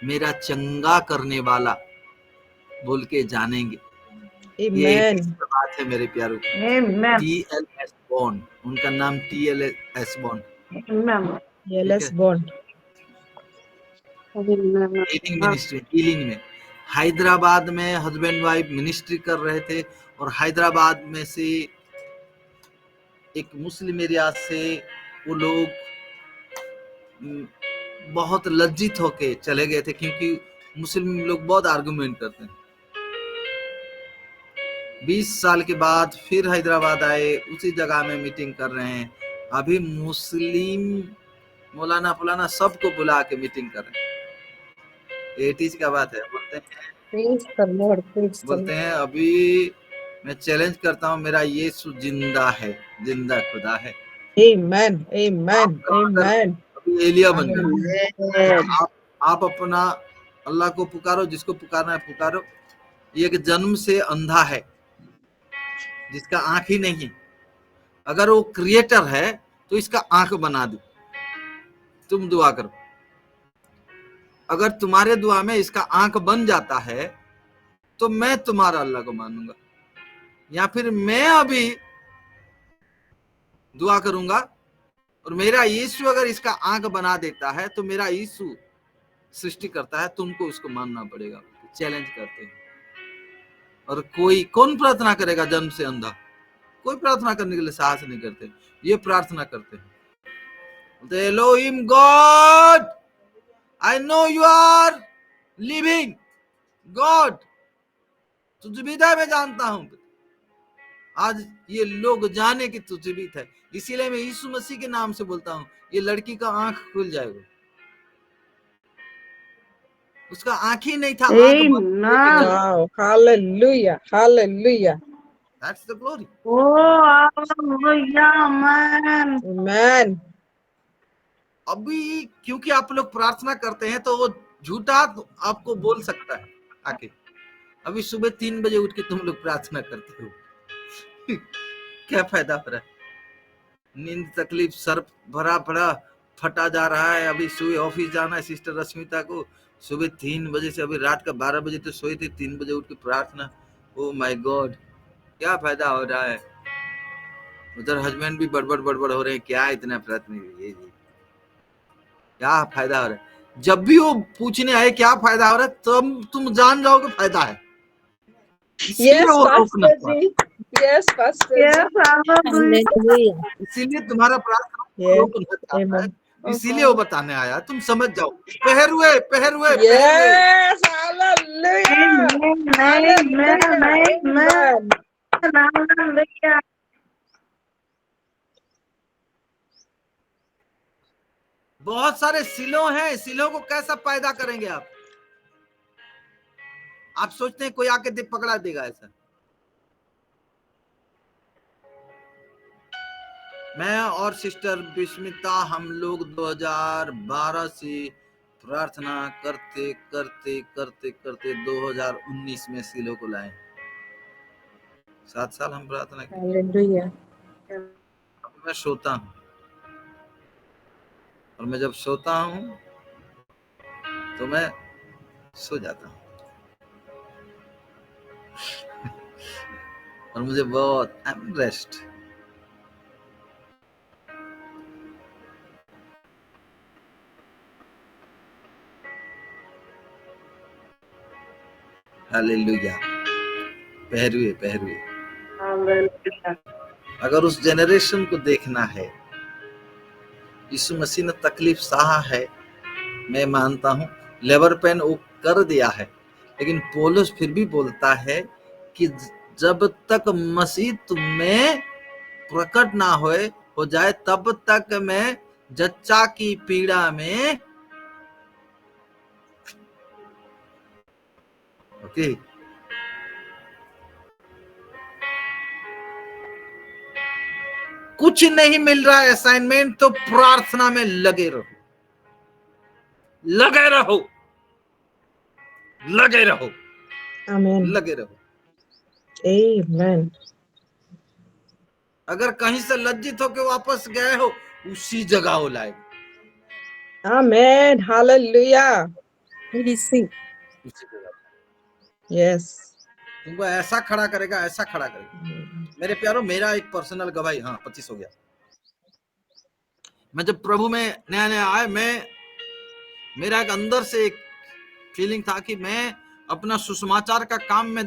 [SPEAKER 7] मेरा चंगा करने वाला बोल के जानेंगे। ये बात है मेरे प्यारों, TLS बॉन्ड, उनका नाम TLS bond, healing ministry, healing में हैदराबाद में हस्बैंड वाइफ मिनिस्ट्री कर रहे थे, और हैदराबाद में से एक मुस्लिम एरिया से वो लोग बहुत लज्जित होके चले गए थे, क्योंकि मुस्लिम लोग बहुत आर्गुमेंट करते हैं। 20 साल के बाद फिर हैदराबाद आए, उसी जगह में मीटिंग कर रहे हैं। अभी मुस्लिम मौलाना फलाना सबको बुला के मीटिंग कर रहे हैं। 80s का बात है। बोलते हैं अभी मैं चैलेंज करता हूँ, मेरा यीशु जिंदा है, जिंदा खुदा है।
[SPEAKER 1] आमेन, आमेन, आमेन।
[SPEAKER 7] एलिया बन गए। आप अपना अल्लाह को पुकारो, जिसको पुकारना है पुकारो। ये एक जन्म से अंधा है, जिसका आंख ही नहीं। अगर वो क्रिएटर है तो इसका आंख बना दो, तुम दुआ करो। अगर तुम्हारे दुआ में इसका आंख बन जाता है तो मैं तुम्हारा अल्लाह को मानूंगा, या फिर मैं अभी दुआ करूंगा और मेरा यीशु अगर इसका आंख बना देता है तो मेरा यीशु सृष्टि करता है, तुमको उसको मानना पड़ेगा। चैलेंज करते हैं। और कौन प्रार्थना करेगा जन्म से अंधा? कोई प्रार्थना करने के लिए साहस नहीं करते। ये प्रार्थना करते हैं, Elohim God, I know you are living God, तू जीवित है, मैं जानता हूं। आज ये लोग जाने कि तू जीवित है, इसीलिए मैं यीशु मसीह के नाम से बोलता हूं, ये लड़की का आंख खुल जाएगा। उसका आंख ही नहीं था,
[SPEAKER 1] hallelujah, hallelujah,
[SPEAKER 7] that's the glory.
[SPEAKER 1] Amen.
[SPEAKER 7] अभी क्योंकि आप लोग प्रार्थना करते हैं तो वो झूठा आपको बोल सकता है आके। अभी सुबह 3 बजे उठ के तुम लोग प्रार्थना करते हो, क्या फायदा हो रहा है? नींद तकलीफ, सर भरा पड़ा फटा जा रहा है। अभी सुबह ऑफिस जाना है सिस्टर रश्मिता को, सुबह 3 बजे से अभी रात का 12 बजे तो सोई थी, 3 बजे उठ के प्रार्थना। ओ माय गॉड, क्या फायदा हो रहा है? उधर हस्बैंड भी बड़बड़ हो रहे हैं, क्या इतना प्रार्थना, ये क्या फायदा हो रहा है? जब भी वो पूछने आए क्या फायदा हो रहा है, तब तुम जान जाओगे फायदा है। इसीलिए तुम्हारा प्रार्थना रोकना चाहता है, इसीलिए वो बताने आया, तुम समझ जाओ। पहरुए बहुत सारे सिलों हैं, सिलों को कैसा पैदा करेंगे आप? आप सोचते हैं कोई आके पकड़ा देगा? ऐसा मैं और सिस्टर विस्मिता हम लोग 2012 से प्रार्थना करते करते करते करते 2019 में सिलो को लाए। 7 साल हम प्रार्थना की। मैं सोता हूँ, और मैं जब सोता हूँ तो मैं सो जाता हूँ, और मुझे बहुत रेस्ट। हालेलुया। पहरुए अगर उस जनरेशन को देखना है, यीशु मसीह ने तकलीफ सहा है, मैं मानता हूं लेबर पेन वो कर दिया है, लेकिन पौलुस फिर भी बोलता है कि जब तक मसीह तुम्हें प्रकट ना हो जाए तब तक मैं जच्चा की पीड़ा में ओके। कुछ नहीं मिल रहा है असाइनमेंट तो प्रार्थना में लगे रहो, लगे रहो, लगे रहो,
[SPEAKER 1] आमीन,
[SPEAKER 7] लगे रहो।
[SPEAKER 1] आमीन,
[SPEAKER 7] अगर कहीं से लज्जित होकर वापस गए हो, उसी जगह हो लाएगा।
[SPEAKER 1] आमीन, हालेलुया,
[SPEAKER 9] रिसीव,
[SPEAKER 7] उसी जगह
[SPEAKER 1] यस,
[SPEAKER 7] तुमको ऐसा खड़ा करेगा, ऐसा खड़ा करेगा। मेरे प्यारो, मेरा एक पर्सनल गवाही, हाँ 25 हो गया। मैं जब प्रभु में नया नया आया, मेरा एक अंदर से एक फीलिंग था कि मैं अपना सुसमाचार का काम मैं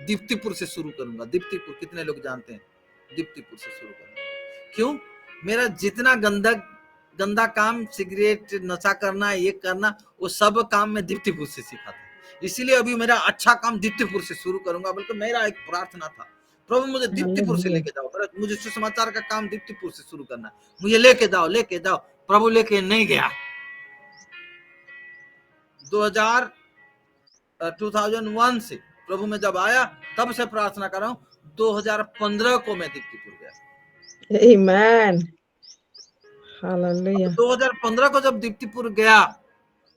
[SPEAKER 7] दीप्तिपुर से शुरू करूंगा। दीप्तिपुर कितने लोग जानते हैं? दीप्तिपुर से शुरू करूंगा। क्यों? मेरा जितना गंदा काम, सिगरेट, नशा करना, ये करना, वो सब काम मैं दीप्तिपुर से सीखा था। इसीलिए अभी मेरा अच्छा काम दीप्तिपुर से शुरू करूंगा। बल्कि मेरा एक प्रार्थना था, प्रभु मुझे दीप्तिपुर से लेके जाओ, मुझे सुसमाचार का काम दीप्तिपुर से शुरू करना, मुझे लेके जाओ, लेके जाओ। प्रभु लेके नहीं गया। 2001 से प्रभु में जब आया, तब से प्रार्थना कर रहा हूँ। 2015 को मैं दीप्तिपुर गया।
[SPEAKER 1] आमीन, हालेलुया।
[SPEAKER 7] 2015 को जब दीप्तिपुर गया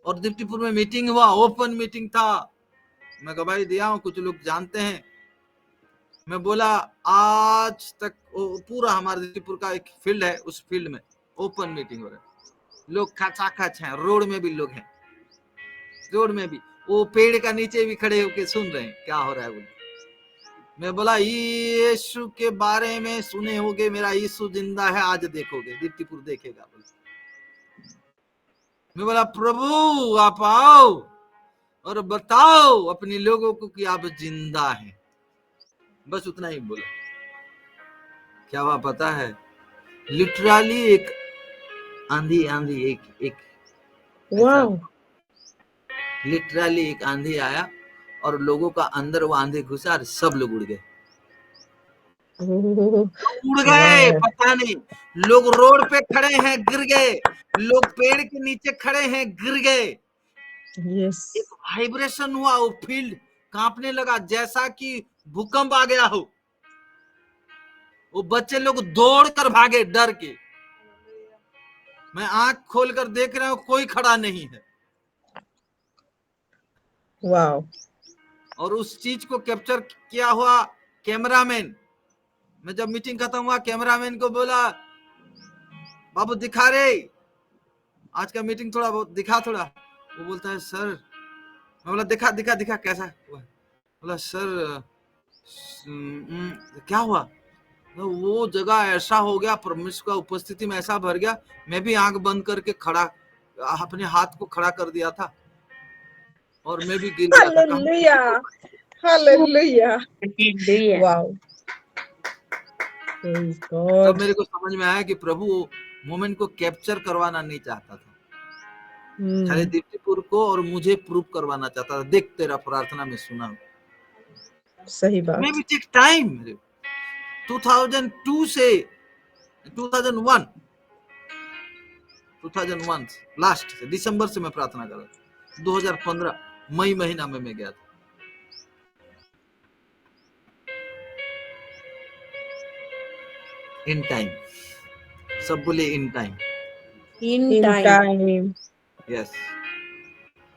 [SPEAKER 7] और दीप्तिपुर में मीटिंग हुआ, ओपन मीटिंग था, मैं गवाही दिया हूँ, कुछ लोग जानते हैं। मैं बोला आज तक पूरा हमारे दीप्तिपुर का एक फील्ड है, उस फील्ड में ओपन मीटिंग हो रहा है, लोग खचाखच हैं, रोड में भी लोग हैं, रोड में भी, वो पेड़ का नीचे भी खड़े होके सुन रहे हैं क्या हो रहा है। बोले, मैं बोला यीशु के बारे में सुने होगे, मेरा यीशु जिंदा है, आज देखोगे, दीप्तिपुर देखेगा। मैं बोला प्रभु आप आओ और बताओ अपने लोगों को कि आप जिंदा हैं। बस उतना ही बोला। क्या हुआ पता है? लिटरली एक आंधी एक
[SPEAKER 1] वाओ,
[SPEAKER 7] लिटरली एक आंधी आया और लोगों का अंदर वो आंधी घुसा और सब लोग उड़ गए। उड़ गए, पता नहीं, लोग रोड पे खड़े हैं गिर गए, लोग पेड़ के नीचे खड़े हैं गिर गए।
[SPEAKER 1] यस,
[SPEAKER 7] एक वाइब्रेशन हुआ, वो फील्ड कांपने लगा जैसा कि भूकंप आ गया हो। वो बच्चे लोग दौड़ कर भागे डर के। मैं आंख खोलकर देख रहा हूं, कोई खड़ा नहीं है।
[SPEAKER 1] वाओ,
[SPEAKER 7] और उस चीज को कैप्चर किया हुआ कैमरामैन। मैं जब मीटिंग खत्म हुआ, कैमरामैन को बोला बाबू दिखा रे, आज का मीटिंग थोड़ा बहुत दिखा थोड़ा। वो बोलता है सर। मैं बोला दिखा दिखा दिखा कैसा हुआ? बोला सर क्या हुआ? तो वो जगह ऐसा हो गया, परमेश्वर का उपस्थिति में ऐसा भर गया, मैं भी आंख बंद करके खड़ा, अपने हाथ को खड़ा कर दिया था और मैं भी गिर गया था।
[SPEAKER 1] Hallelujah, hallelujah, wow, praise God.
[SPEAKER 7] तब मेरे को समझ में आया कि प्रभु मोमेंट को कैप्चर करवाना नहीं चाहता था, खाली दीप्तिपुर को और मुझे प्रूव करवाना चाहता था। देख तेरा प्रार्थना में सुना।
[SPEAKER 1] सही बात।
[SPEAKER 7] मैं भी टेक टाइम। 2002 से 2001 लास्ट से दिसंबर से मैं प्रार्थना कर रहा था। 2015 मई महीना में मैं गया था। इन टाइम, सब बोले in time,
[SPEAKER 1] in time,
[SPEAKER 7] yes.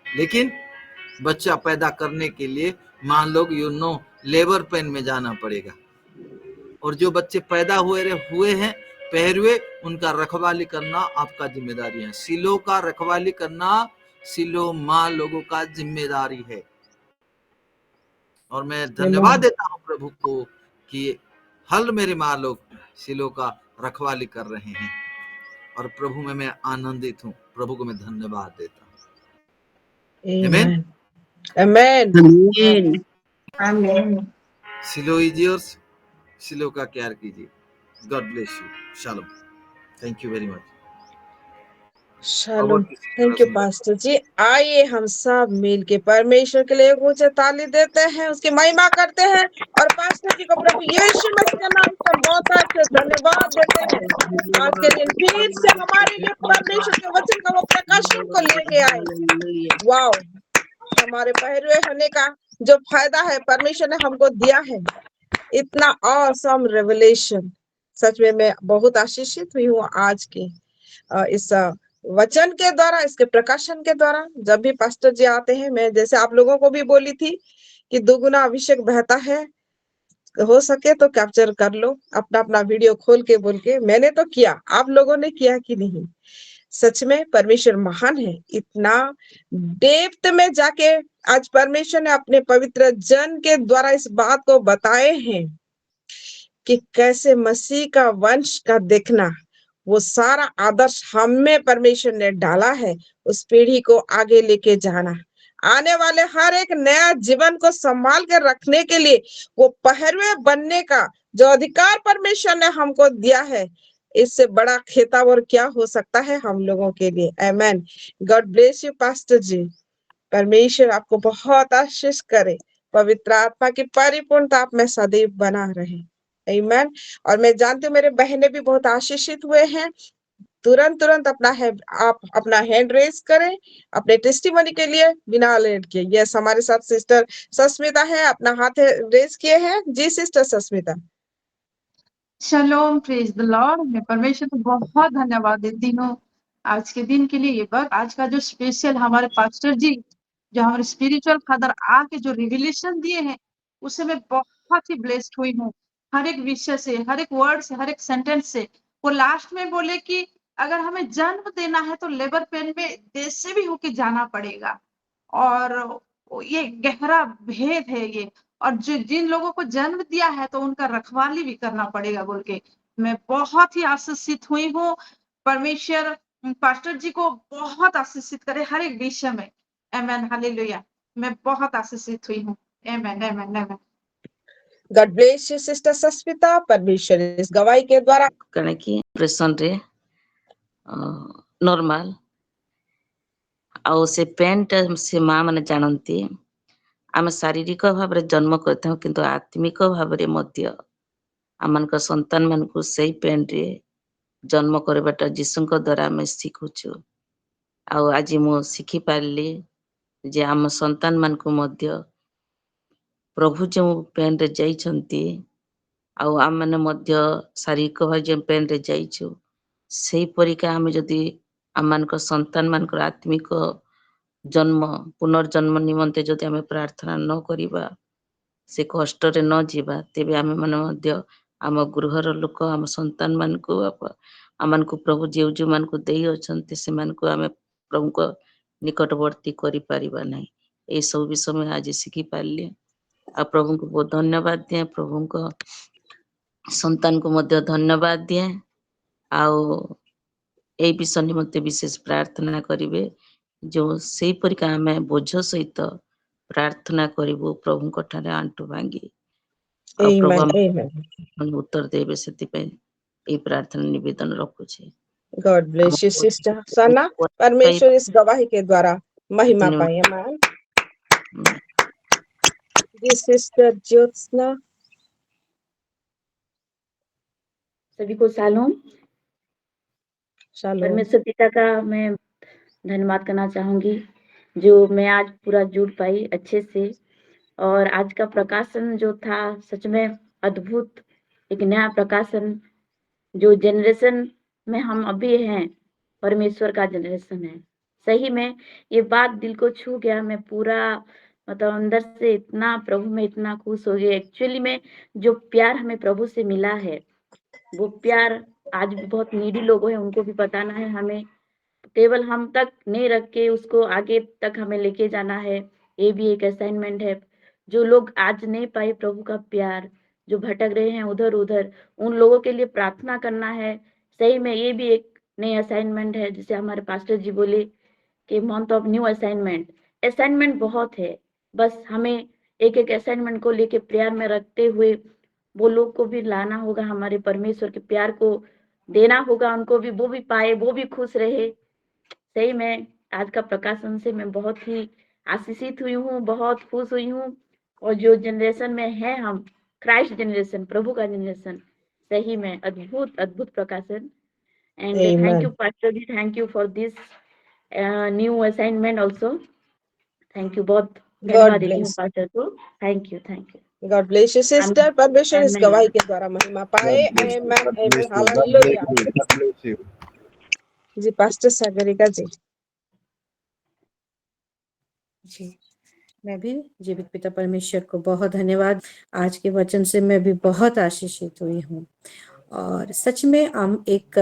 [SPEAKER 7] लेकिन बच्चा पैदा करने के लिए मान लो लेबर पेन में जाना पड़ेगा। और जो बच्चे पैदा हुए हैं पहरुए, उनका रखवाली करना आपका जिम्मेदारी है। सिलो का रखवाली करना सिलो माँ लोगों का जिम्मेदारी है। और मैं धन्यवाद देता हूँ प्रभु को कि हल मेरे माँ लोग सिलो का रखवाली कर रहे हैं और प्रभु में मैं आनंदित हूँ। प्रभु को मैं धन्यवाद देता हूँ। आमीन,
[SPEAKER 1] आमीन,
[SPEAKER 8] आमीन।
[SPEAKER 7] सिलो इज योर्स, शिलो का केयर कीजिए। God bless you. Shalom. Thank you very much.
[SPEAKER 1] Shalom. Thank you pastor ji. आइए हम सब मिलके परमेश्वर के लिए एक ऊंचे ताली देते हैं, उसकी महिमा करते हैं और पास्टर जी को प्रभु यीशु मसीह के नाम से बहुत से धन्यवाद देते हैं। आज के दिन फिर से हमारे लिए परमेश्वर के वचन का वो प्रकाशन को लेके आए। वाओ, हमारे पहरुए होने का जो फायदा है परमेश्वर ने हमको दिया है, इतना ऑसम रेवलेशन। सच में मैं बहुत आशीषित हुई हूँ आज की इस वचन के द्वारा, इसके प्रकाशन के द्वारा। जब भी पास्टर जी आते हैं, मैं जैसे आप लोगों को भी बोली थी कि दुगुना अभिषेक बहता है, हो सके तो कैप्चर कर लो, अपना अपना वीडियो खोल के बोल के। मैंने तो किया, आप लोगों ने किया कि नहीं? सच में परमेश्वर महान है। इतना डेप्थ में जाके आज परमेश्वर ने अपने पवित्र जन के द्वारा इस बात को बताए हैं कि कैसे मसीह का वंश का देखना, वो सारा आदर्श हम में परमेश्वर ने डाला है। उस पीढ़ी को आगे लेके जाना, आने वाले हर एक नया जीवन को संभाल कर रखने के लिए वो पहरुए बनने का जो अधिकार परमेश्वर ने हमको दिया है, इससे बड़ा खिताब और क्या हो सकता है हम लोगों के लिए। आमेन। गॉड ब्लेस यू पास्टर जी। परमेश्वर आपको बहुत आशीष करे, पवित्र आत्मा की परिपूर्णता आप में सदैव बना रहे। आमीन। और मैं जानती हूँ मेरे बहनें भी बहुत आशीषित हुए हैं। तुरंत आप अपना हैंड रेज करें अपने टेस्टिमनी के लिए बिना लेट के। यस, हमारे साथ सिस्टर सस्मिता है, अपना हाथ रेज किए हैं। जी sister Sasmita.
[SPEAKER 12] Shalom, praise the Lord. मैं परमेश्वर को बहुत धन्यवाद देती हूँ आज के दिन के लिए। ये वक्त आज का जो स्पेशल हमारे पास्टर जी, जो हमारे स्पिरिचुअल फादर आके जो रिविलेशन दिए हैं, उससे मैं बहुत ही ब्लेस्ड हुई हूँ। हर एक विषय से, हर एक वर्ड से, हर एक सेंटेंस से। वो लास्ट में बोले कि अगर हमें जन्म देना है तो लेबर पेन में देश से भी होके जाना पड़ेगा, और ये गहरा भेद है ये। और जो जिन लोगों को जन्म दिया है तो उनका रखवाली भी करना पड़ेगा बोल के मैं बहुत ही आशीषित हुई हूँ। परमेश्वर पास्टर जी को बहुत आशीषित करे हर एक विषय में। Amen, hallelujah. मैं बहुत आशीषित हुई हूँ। Amen, amen, amen.
[SPEAKER 1] God bless you sister Sasmita. परमेश्वर इस गवाही के द्वारा
[SPEAKER 11] कने की प्रेशन रे नॉर्मल आउ से पेंट से माँ माने जानती आम शारीरिक भाव जन्म करता किंतु आत्मिक भाव मध्य आम संतान मान को सही पेंट रे जन्म करवाटा जीशुଙ୍କ द्वारा आम शिखुचु। आज मु शिखी पारली जे आम संतान मान को मध्य प्रभु जो पेन रे जाइछंती आम माने मध्य शारीरिक भाव जो पेन रे जाइछु सेही परिका आम जदि आम मान संतान मान आत्मिक जन्म पुनर्जन्म निमंते जदि आम प्रार्थना न करिबा, से कष्ट रे न जीवा, तेबे आम माने मध्य आम गृहर लोक आम संतान मान को आम को प्रभु जो जो मान को देई अछंती से मान को आम प्रभु को निकटवर्ती करि परिबा नहीं। ए सब विषय में आज शिखी पारली। आ प्रभु को बहुत धन्यवाद दिए, प्रभु को संतान को मध्य धन्यवाद दिए। आओ ए विषय निमंते विशेष प्रार्थना करिवे जो से परिका आम बोझ सहित प्रार्थना करिवु प्रभु को ठारे आंटू भांगी आ प्रभु हम उत्तर देवे से ए प्रार्थना निवेदन रखु छे।
[SPEAKER 1] गॉड ब्लेस यू सिस्टर सना। परमेश्वर इस गवाही के द्वारा महिमा पाए। आमेन। जी सिस्टर ज्योत्सना।
[SPEAKER 13] सभी को शालोम। परमेश्वर पिता का मैं धन्यवाद करना चाहूंगी जो मैं आज पूरा जुड़ पाई अच्छे से। और आज का प्रकाशन जो था सच में अद्भुत, एक नया प्रकाशन जो जनरेशन में हम अभी हैं, परमेश्वर का जनरेशन है। सही में ये बात दिल को छू गया। मैं पूरा मतलब अंदर से इतना प्रभु में इतना खुश हो गई। एक्चुअली में जो प्यार हमें प्रभु से मिला है, वो प्यार आज भी बहुत नीडी लोग हैं, उनको भी बताना है। हमें केवल हम तक नहीं रख के उसको आगे तक हमें लेके जाना है। ये भी एक असाइनमेंट है। जो लोग आज नहीं पाए प्रभु का प्यार, जो भटक रहे हैं उधर उधर, उन लोगों के लिए प्रार्थना करना है। सही में ये भी एक नई असाइनमेंट है। जैसे हमारे पास्टर जी बोले कि month of new assignment. Assignment बहुत है, बस हमें एक एक असाइनमेंट को लेके प्रेयर में रखते हुए वो लोग को भी लाना होगा, हमारे परमेश्वर के प्यार को देना होगा उनको भी, वो भी पाए, वो भी खुश रहे। सही में आज का प्रकाशन से मैं बहुत ही आशीषित हुई हूँ, बहुत खुश हुई हूँ। और जो जनरेशन में है हम, क्राइस्ट जनरेशन, प्रभु का जनरेशन, सही में अद्भुत अद्भुत प्रकाशन। And thank you pastor ji, thank you for this new assignment also. Thank you, बहुत धन्यवाद देती हूँ पास्टर को। Thank you, thank you.
[SPEAKER 1] God bless you sister. परमेश्वर इस गवाही के द्वारा महिमा पाए। Amen amen hallelujah. जी पास्टर सागरिका जी।
[SPEAKER 6] जी, मैं भी जीवित पिता परमेश्वर को बहुत धन्यवाद। आज के वचन से मैं भी बहुत आशीषित हुई हूँ। और सच में हम एक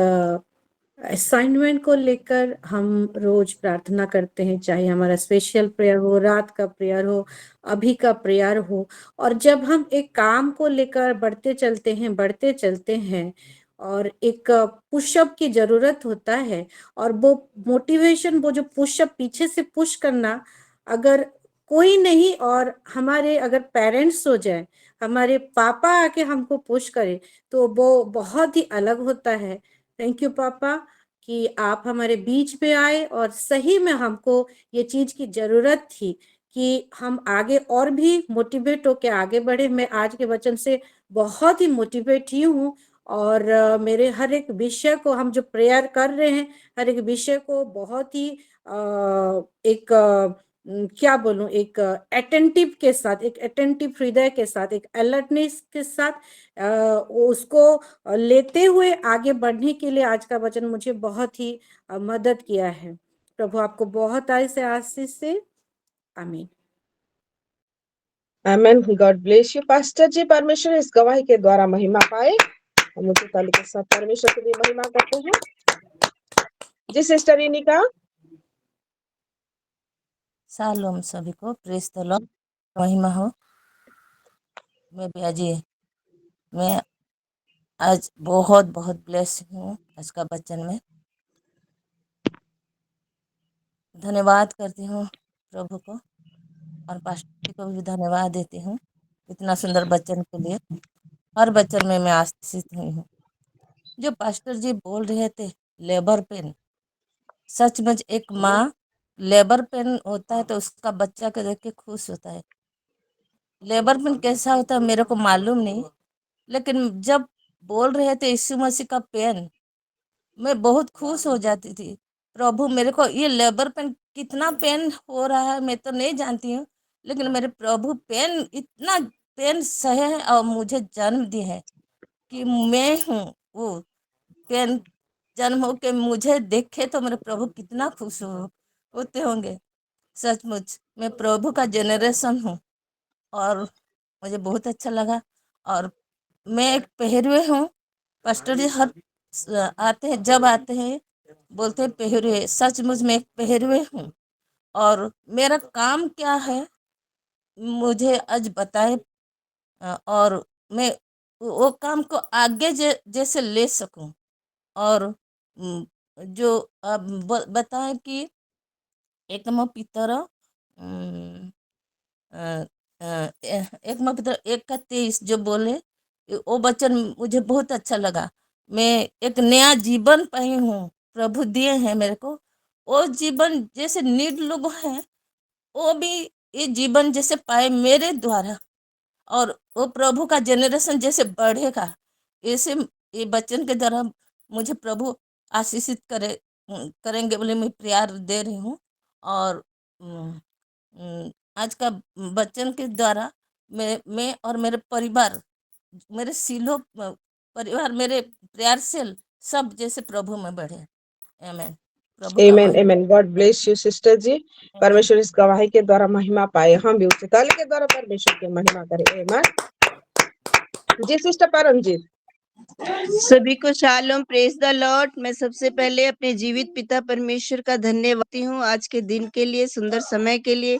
[SPEAKER 6] असाइनमेंट को लेकर हम रोज प्रार्थना करते हैं, चाहे हमारा स्पेशल प्रेयर हो, रात का प्रेयर हो, अभी का प्रेयर हो। और जब हम एक काम को लेकर बढ़ते चलते हैं और एक पुशअप की जरूरत होता है, और वो मोटिवेशन, वो जो पुशअप पीछे से पुश करना, अगर कोई नहीं और हमारे अगर पेरेंट्स हो जाए, हमारे पापा आके हमको पुश करे, तो वो बहुत ही अलग होता है। थैंक यू पापा कि आप हमारे बीच में आए, और सही में हमको ये चीज की जरूरत थी कि हम आगे और भी मोटिवेट होके आगे बढ़े। मैं आज के वचन से बहुत ही मोटिवेट ही हूँ। और मेरे हर एक विषय को, हम जो प्रेयर कर रहे हैं, हर एक विषय को बहुत ही एक क्या बोलूं, एक अटेंटिव के साथ, एक अटेंटिव हृदय के साथ, एक अलर्टनेस के साथ उसको लेते हुए आगे बढ़ने के लिए आज का वचन मुझे बहुत ही मदद किया है। प्रभु आपको बहुत आशीष से। आमीन
[SPEAKER 1] आमेन। गॉड ब्लेस यू पास्टर जी। परमेश्वर इस गवाही के द्वारा महिमा पाए। हम उसी ताली के साथ परमेश्वर की भी महिमा करते हैं। जी सिस्टर इनिका।
[SPEAKER 14] शालोम सभी को, प्रेज द लॉर्ड, महिमा हो। मैं आज बहुत बहुत ब्लेस हूँ। आज का वचन में धन्यवाद करती हूँ प्रभु को, और पास्टर को भी धन्यवाद देती हूँ इतना सुंदर वचन के लिए। हर वचन में मैं आशीषित हुई हूँ। जो पास्टर जी बोल रहे थे, लेबर पेन, सचमुच एक माँ लेबर पेन होता है तो उसका बच्चा को देख के खुश होता है। लेबर पेन कैसा होता है मेरे को मालूम नहीं, लेकिन जब बोल रहे थे यीशु मसीह का पेन, मैं बहुत खुश हो जाती थी। प्रभु मेरे को ये लेबर पेन, कितना पेन हो रहा है मैं तो नहीं जानती हूँ, लेकिन मेरे प्रभु पेन, इतना पेन सहे हैं और मुझे जन्म दी है कि मैं हूँ वो पेन। जन्म हो के मुझे देखे तो मेरे प्रभु कितना खुश होते होंगे। सचमुच मैं प्रभु का जेनरेशन हूँ और मुझे बहुत अच्छा लगा। और मैं एक पहरुए हूँ। पास्टर जी हर आते हैं, जब आते हैं बोलते हैं पहरुए। सचमुच मैं एक पहरुए हूँ और मेरा काम क्या है मुझे आज बताए, और मैं वो काम को आगे जैसे ले सकूं। और जो अब बताएं कि एक पितर एक पितर 1:23 जो बोले, वो वचन मुझे बहुत अच्छा लगा। मैं एक नया जीवन पाई हूँ, प्रभु दिए हैं मेरे को। वो जीवन जैसे नीड लोग हैं, वो भी ये जीवन जैसे पाए मेरे द्वारा, और वो प्रभु का जेनरेशन जैसे बढ़ेगा, ऐसे ये वचन के द्वारा मुझे प्रभु आशीषित करेंगे बोले मैं प्यार दे रही हूँ। और आज का वचन के द्वारा मैं और मेरे परिवार, मेरे सिलो परिवार, मेरे प्यार सेल सब जैसे प्रभु में बढ़े। आमीन। प्रभु का
[SPEAKER 1] आमेन amen. God bless you sister जी। परमेश्वर इस गवाही के द्वारा महिमा पाए। हम भी उसी ताली के द्वारा परमेश्वर की महिमा करें। आमीन। जी सिस्टर परमजीत।
[SPEAKER 8] सभी को शालोम, प्रेज द लॉर्ड। मैं सबसे पहले अपने जीवित पिता परमेश्वर का धन्यवाद हूँ आज के दिन के लिए, सुंदर समय के लिए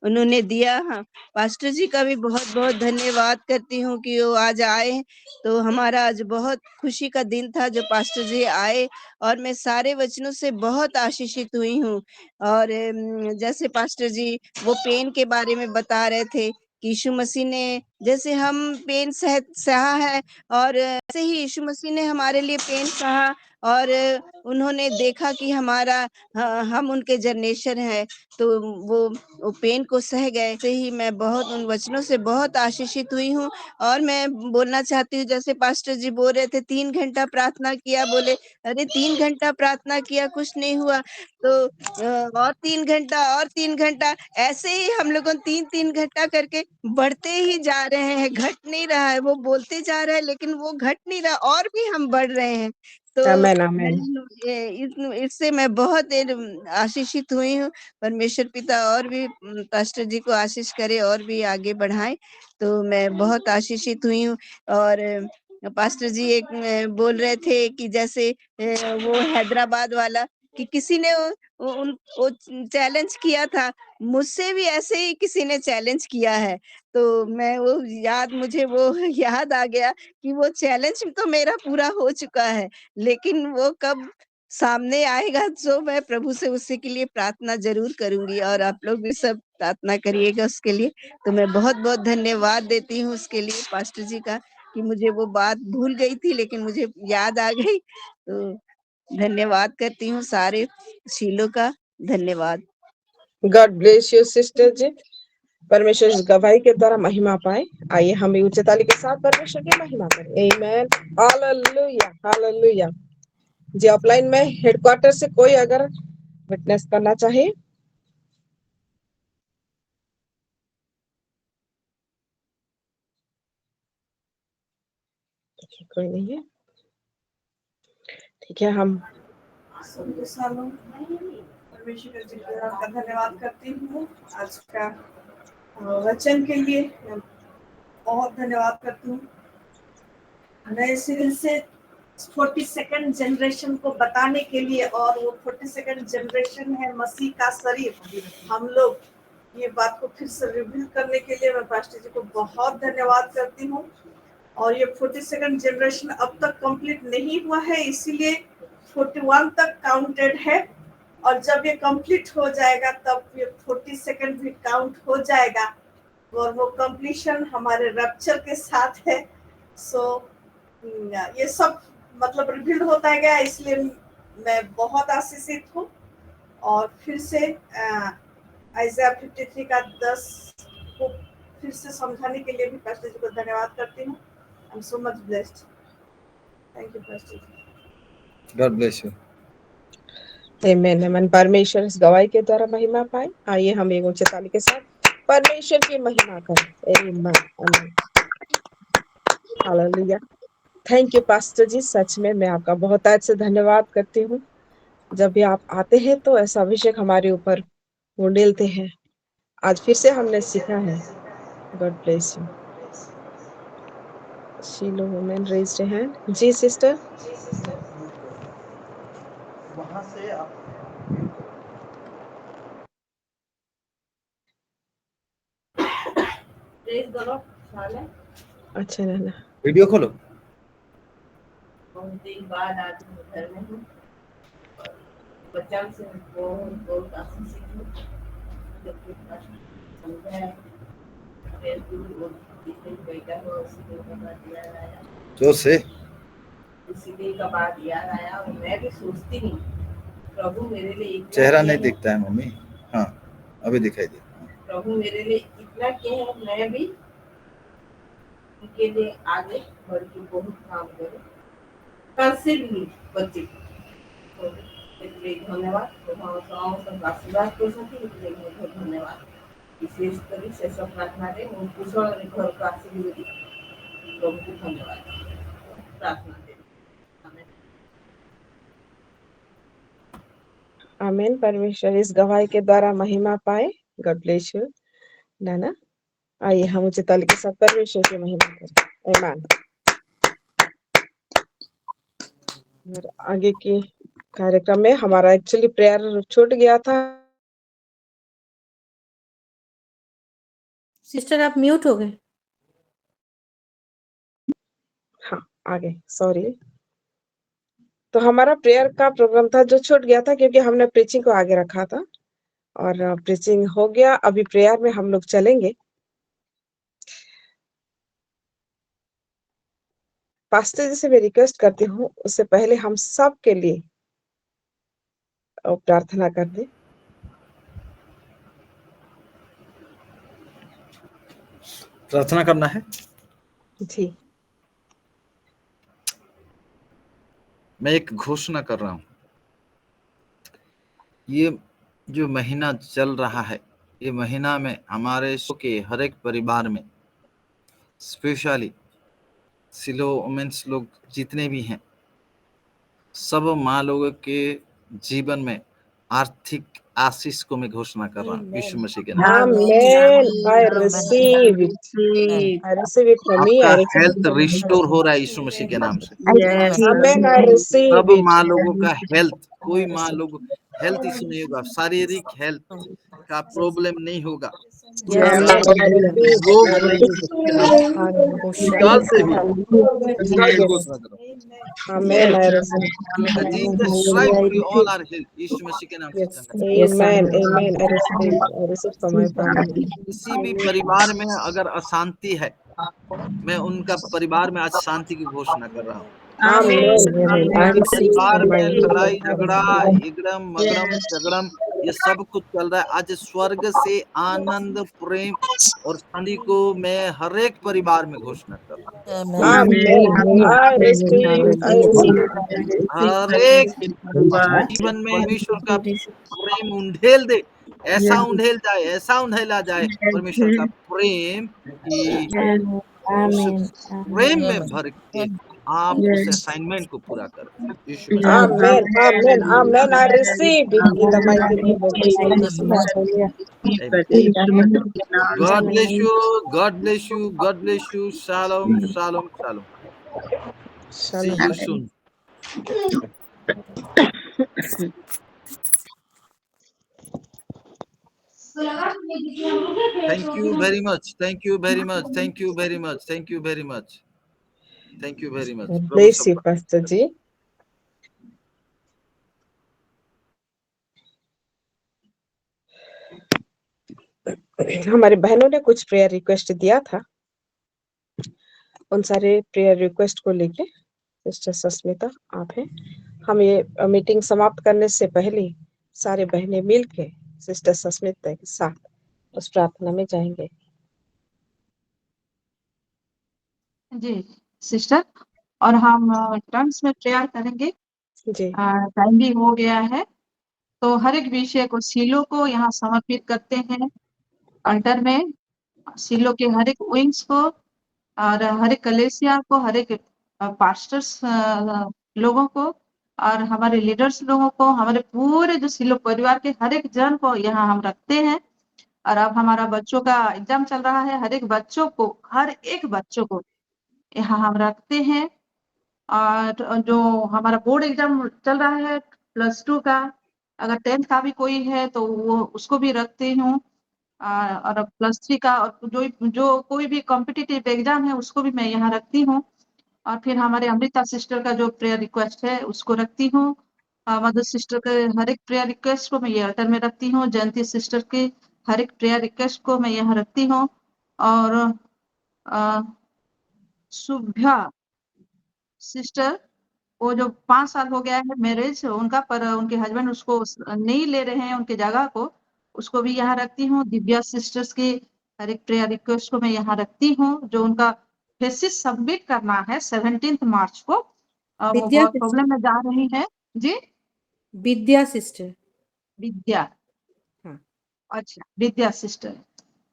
[SPEAKER 8] उन्होंने दिया। हाँ, पास्टर जी का भी बहुत बहुत धन्यवाद करती हूँ कि वो आज आए। तो हमारा आज बहुत खुशी का दिन था जो पास्टर जी आए, और मैं सारे वचनों से बहुत आशीषित हुई हूँ। और जैसे पास्टर जी वो पेन के बारे में बता रहे थे कि यीशु मसीह ने जैसे हम पेन सहा है और ऐसे ही यीशु मसीह ने हमारे लिए पेन सहा और उन्होंने देखा कि हमारा हम उनके जनरेशन है, तो वो पेन को सह गए। से ही मैं बहुत उन वचनों से बहुत आशीषित हुई हूँ। और मैं बोलना चाहती हूँ, जैसे पास्टर जी बोल रहे थे 3 घंटा प्रार्थना किया, बोले अरे 3 घंटा प्रार्थना किया कुछ नहीं हुआ, तो और 3 घंटा और 3 घंटा, ऐसे ही हम लोगों 3-3 घंटा करके बढ़ते ही जा रहे हैं, घट नहीं रहा है। वो बोलते जा रहा है लेकिन वो घट नहीं रहा, और भी हम बढ़ रहे हैं। तो
[SPEAKER 1] आमेन आमेन।
[SPEAKER 8] इससे मैं बहुत आशीषित हुई हूँ। परमेश्वर पिता और भी पास्टर जी को आशीष करे और भी आगे बढ़ाएं। तो मैं बहुत आशीषित हुई हूँ। और पास्टर जी एक बोल रहे थे कि जैसे वो हैदराबाद वाला कि किसी ने वो चैलेंज किया था, मुझसे भी ऐसे ही किसी ने चैलेंज किया है। तो मैं मुझे वो याद आ गया कि वो चैलेंज तो मेरा पूरा हो चुका है, लेकिन वो कब सामने आएगा तो मैं प्रभु से उसी के लिए प्रार्थना जरूर करूंगी, और आप लोग भी सब प्रार्थना करिएगा उसके लिए। तो मैं बहुत बहुत धन्यवाद देती हूँ उसके लिए पास्टर जी का, कि मुझे वो बात भूल गई थी लेकिन मुझे याद आ गई। तो धन्यवाद करती हूँ सारे शीलों का। धन्यवाद।
[SPEAKER 1] गॉड ब्लेस यू सिस्टर जी। परमेश्वर इस गवाही के द्वारा महिमा पाए। आइए हम भी उच्च ताली के साथ परमेश्वर की महिमा करें। आमेन, हालेलुया हालेलुया। जी ऑफलाइन में हेडक्वार्टर से कोई अगर विटनेस करना चाहे, कोई नहीं है, ठीक है। हम
[SPEAKER 15] परमेश्वर जी का धन्यवाद करती हूँ। आज का वचन के लिए बहुत धन्यवाद करती हूँ। नए सिरे से 42nd जनरेशन को बताने के लिए, और वो 42nd जनरेशन है मसीह का शरीर, हम लोग, ये बात को फिर से रिवील करने के लिए मैं पास्टर जी को बहुत धन्यवाद करती हूँ। और ये 42nd जनरेशन अब तक कंप्लीट नहीं हुआ है, इसीलिए 41 तक काउंटेड है, और जब ये कंप्लीट हो जाएगा तब ये 42nd भी काउंट हो जाएगा, और वो कंप्लीशन हमारे रैप्चर के साथ है। सो ये सब मतलब रिवील होता गया, इसलिए मैं बहुत आशीषित हूँ। और फिर से आइज़ाया 53 का 10 को फिर से समझाने के लिए भी पास्टर जी को धन्यवाद करती हूँ। I am so much blessed. Thank you pastor ji.
[SPEAKER 7] God bless you.
[SPEAKER 1] Amen amen. परमेश्वर इस गवाही के द्वारा महिमा पाए। आइए हम एक उच्च ताली के साथ परमेश्वर की महिमा करें। आमेन amen, hallelujah. Thank you pastor जी, सच में मैं आपका बहुत आज से धन्यवाद करती हूँ। जब भी आप आते हैं तो ऐसा अभिषेक हमारे ऊपर उंडेलते हैं। आज फिर से हमने सीखा है। God bless you. Shiloh women raised hand. जी सिस्टर।
[SPEAKER 16] वहां से आप
[SPEAKER 1] अच्छा ना
[SPEAKER 7] वीडियो खोलो।
[SPEAKER 17] बहुत दिन बाद आज घर में हूँ, बच्चा से बहुत आशीषित हूँ।
[SPEAKER 7] जो से
[SPEAKER 17] उसी दिन का बात याद आया, और मैं भी सोचती हूँ प्रभु मेरे लिए इतना
[SPEAKER 7] चेहरा
[SPEAKER 17] किया
[SPEAKER 7] नहीं
[SPEAKER 17] है।
[SPEAKER 7] दिखता है मम्मी। हाँ अभी दिखाई दे।
[SPEAKER 17] प्रभु मेरे लिए इतना किया है, मैं भी उनके लिए आगे बढ़ के बहुत काम करूँ, कल से भी बच्चे को। इसलिए धन्यवाद, आशीर्वाद कर सके इसलिए बहुत धन्यवाद। विशेष कर शेष प्रार्थना रे कुशल घर को आशीर्वाद दी प्रभु को धन्यवाद प्रार्थना दे।
[SPEAKER 1] आमीन। परमेश्वर इस गवाही के द्वारा महिमा पाए। गॉड ब्लेस यू नाना। आइए हम उच्च ताली के साथ परमेश्वर की महिमा करें। आमीन। और आगे के कार्यक्रम में हमारा एक्चुअली प्रेयर छूट गया था।
[SPEAKER 3] सिस्टर आप म्यूट हो गए।
[SPEAKER 1] हाँ आगे सॉरी। तो हमारा प्रेयर का प्रोग्राम था जो छूट गया था, क्योंकि हमने प्रीचिंग को आगे रखा था, और प्रीचिंग हो गया। अभी प्रेयर में हम लोग चलेंगे। पास्टर जी से मैं रिक्वेस्ट करती हूँ, उससे पहले हम सब के लिए प्रार्थना कर दें।
[SPEAKER 7] प्रार्थना करना है।
[SPEAKER 1] जी।
[SPEAKER 7] मैं एक घोषणा कर रहा हूँ, ये जो महीना चल रहा है, ये महीना में हमारे के हर एक परिवार में, स्पेशली सिलो वुमेन्स लोग जितने भी हैं, सब माँ लोगों के जीवन में आर्थिक आशीष को मैं घोषणा कर रहा हूँ यीशु मसीह के नाम से।
[SPEAKER 1] Amen. I receive it. I receive it for me.
[SPEAKER 7] आपका
[SPEAKER 1] I receive
[SPEAKER 7] health
[SPEAKER 1] it for my
[SPEAKER 7] restore हो रहा है यीशु मसीह के नाम से।
[SPEAKER 1] Amen. I receive
[SPEAKER 7] सब
[SPEAKER 1] it.
[SPEAKER 7] माँ लोगों का हेल्थ, कोई माँ लोग हेल्थ इशू नहीं होगा, शारीरिक हेल्थ का प्रॉब्लम नहीं होगा,
[SPEAKER 1] Amen. I receive it.
[SPEAKER 7] रोग
[SPEAKER 1] I
[SPEAKER 7] नहीं
[SPEAKER 1] receive
[SPEAKER 7] होगा। निकालते भी
[SPEAKER 1] it.
[SPEAKER 7] घोषणा करो।
[SPEAKER 1] Amen. I receive it.
[SPEAKER 7] Jesus Christ we all are healed, यीशु मसीह के नाम से चंगा।
[SPEAKER 1] Amen. Amen. I receive it. I receive for my family.
[SPEAKER 7] किसी भी परिवार में अगर अशांति है, मैं उनका परिवार में आज शांति की घोषणा कर रहा हूँ।
[SPEAKER 1] Amen. I receive
[SPEAKER 7] परिवार
[SPEAKER 1] for my
[SPEAKER 7] में लड़ाई
[SPEAKER 1] family.
[SPEAKER 7] झगड़ा, इगड़म मगड़म झगड़म, ये सब कुछ चल रहा है। आज स्वर्ग से आनंद, प्रेम और शांति को मैं हर एक परिवार में घोषणा कर रहा हूँ।
[SPEAKER 1] Amen. I receive. I receive.
[SPEAKER 7] हर एक जीवन में परमेश्वर का प्रेम उंडेल दे, ऐसा उंडेल जाए, ऐसा उंडेला जाए परमेश्वर का प्रेम कि उस प्रेम में भर के आप उस असाइनमेंट को पूरा करें। यीशु मसीह।
[SPEAKER 1] Amen. Amen. Amen. I receive it in the mighty name of Jesus.
[SPEAKER 7] God bless you. God bless you. God bless you. Shalom. Shalom. Shalom. See you soon. Thank you very much. Thank you very much. Thank you very much. Thank you very much. Thank you very much.
[SPEAKER 1] God bless you, Pastor जी। हमारी बहनों ने कुछ prayer request दिया था, उन सारे prayer request को लेके सिस्टर सस्मिता आप हैं। हम ये मीटिंग समाप्त करने से पहले सारे बहनें मिलके सिस्टर सस्मिता के साथ उस प्रार्थना में जाएंगे।
[SPEAKER 12] जी सिस्टर, और हम टर्म्स में प्रेयर करेंगे।
[SPEAKER 1] जी।
[SPEAKER 12] टाइम भी हो गया है, तो हर एक विषय को सीलो को यहाँ समर्पित करते हैं अल्टर में। सीलो के हर एक विंग्स को और हर एक कलेसिया को, हर एक पास्टर्स लोगों को और हमारे लीडर्स लोगों को, हमारे पूरे जो सीलो परिवार के हर एक जन को यहाँ हम रखते हैं। और अब हमारा बच्चों का एग्जाम चल रहा है, हर एक बच्चों को, हर एक बच्चों को यहाँ हम रखते हैं। और जो हमारा बोर्ड एग्जाम चल रहा है +2 का, अगर 10th का भी कोई है तो वो उसको भी रखती हूँ। और +3 का, और जो कोई भी कॉम्पिटिटिव एग्जाम है उसको भी मैं यहाँ रखती हूँ। और फिर हमारे अमृता सिस्टर का जो प्रेयर रिक्वेस्ट है उसको रखती हूँ। मधु सिस्टर के हर एक प्रेयर रिक्वेस्ट को मैं ये अल्टर में रखती हूँ। जयंती सिस्टर के हर एक प्रेयर रिक्वेस्ट को मैं यहाँ रखती हूँ। और शुभ्या सिस्टर, वो जो 5 साल हो गया है मैरिज उनका, पर उनके हस्बैंड उसको नहीं ले रहे हैं उनके जगह को, उसको भी यहाँ रखती हूँ। दिव्या सिस्टर्स के हर एक प्रेयर रिक्वेस्ट को मैं यहाँ रखती हूँ। जो उनका थीसिस सबमिट करना है 17 मार्च को, वो बहुत प्रॉब्लम में जा रही है। जी
[SPEAKER 9] विद्या सिस्टर।
[SPEAKER 12] विद्या,
[SPEAKER 9] हाँ।
[SPEAKER 12] अच्छा विद्या सिस्टर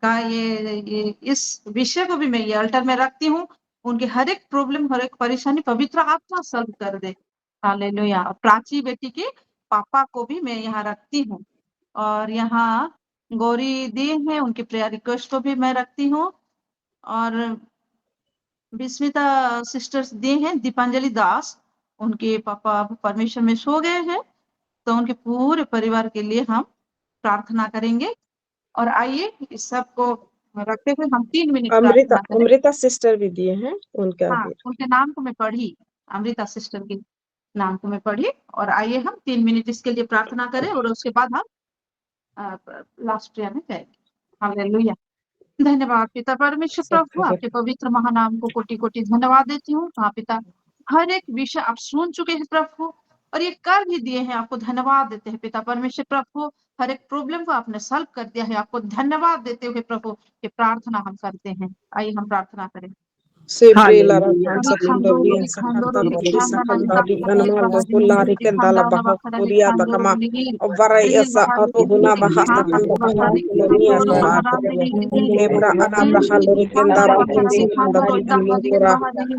[SPEAKER 12] का ये इस विषय को भी मैं ये अल्टर में रखती हूँ। उनके हर एक प्रॉब्लम, हर एक परेशानी पवित्र आत्मा सॉल्व कर दे। हालेलुया। प्राची बेटी के पापा को भी मैं यहाँ रखती हूँ। और यहाँ गौरी दी है, उनकी प्रेयर रिक्वेस्ट को भी मैं रखती हूँ। और विस्मिता सिस्टर्स दी हैं, दीपांजलि दास, उनके पापा परमेश्वर में सो गए हैं, तो उनके पूरे परिवार के लिए हम प्रार्थना करेंगे। और आइए इस सब को रखते हुए हम 3 मिनट प्रार्थना करें।
[SPEAKER 1] अमृता सिस्टर भी दिए हैं, उनका
[SPEAKER 12] हाँ,
[SPEAKER 1] भी।
[SPEAKER 12] उनके नाम को मैं पढ़ी, अमृता सिस्टर के नाम को मैं पढ़ी। और आइए हम 3 मिनट इसके लिए प्रार्थना करें और उसके बाद हम लास्ट प्रेयर में जाएंगे। हालेलुया। धन्यवाद पिता परमेश्वर प्रभु, आपके पवित्र महानाम को कोटि कोटि धन्यवाद देती हूँ। हाँ पिता, हर एक विषय आप सुन चुके हैं प्रभु, और ये कर भी दिए हैं। आपको धन्यवाद देते हैं पिता परमेश्वर प्रभु। हर एक प्रॉब्लम को आपने सॉल्व कर दिया है। आपको धन्यवाद देते हुए प्रभु ये प्रार्थना हम करते हैं। आइए हम प्रार्थना करें।
[SPEAKER 1] Sempre la rakansa kundo bien sakanta baki sakanta di anamando kulari kendala baha kuria takama ovara esa ato huna bahasa kanda baha kulonia sabata ebra anabra halori kenda bikin sakanda bikin lukura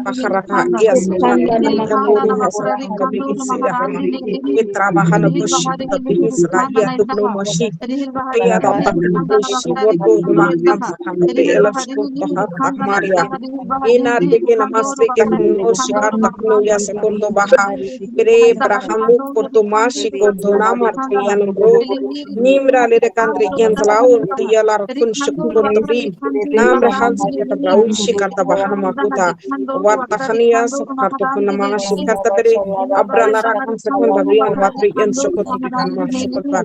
[SPEAKER 1] baharaka yes kanda bikin bodi hasa kanda bikin sila kama itra bahana kushi bikin sila iya tukno moshi iya dapat kushi boto mahkam sakanda bi elas kuto hat maria ina teke namaste ke no shikar takno ya sekondo baha pre brahamu porto mashi porto namar yan bro nimra le kandre yan talao ya lar kun shikundo tabri nam rahan sakata brau shikar ta baha makuta warta khaniya sakar to kun ma shikar ta pere abra lara kan sekonda brian watri yan shokoti kan ma shokota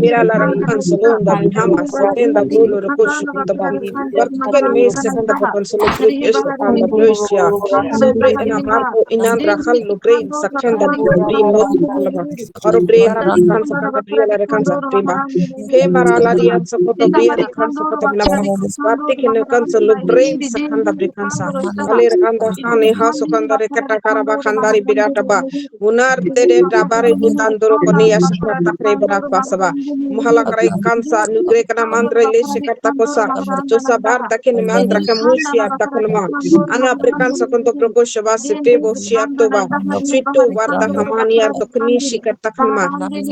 [SPEAKER 1] mira lara kan sekonda bihama sekenda bolo ro shikunda ba warta kan me sekenda kon solo esta kanda Russia sobre ena marco inan rahal lugrain sakanda di mot kalaba or brain kan sakanda bria la kan saktima he marala rian sakota bria kan sakota nama warte ken kan solo brain sakanda brikan sa ale kanda hane ha sakanda re kata karaba khandari birata ba unar tere dabare hitandoro koni ya sakata kre bara pasaba muhala krai kansa nugre kana mandre le shikata kosa josa bar taken mandra kamusia takanma ana afrikan sakonto prokosha vasite boshiatoba fito warta hamani ar dokni shikatakma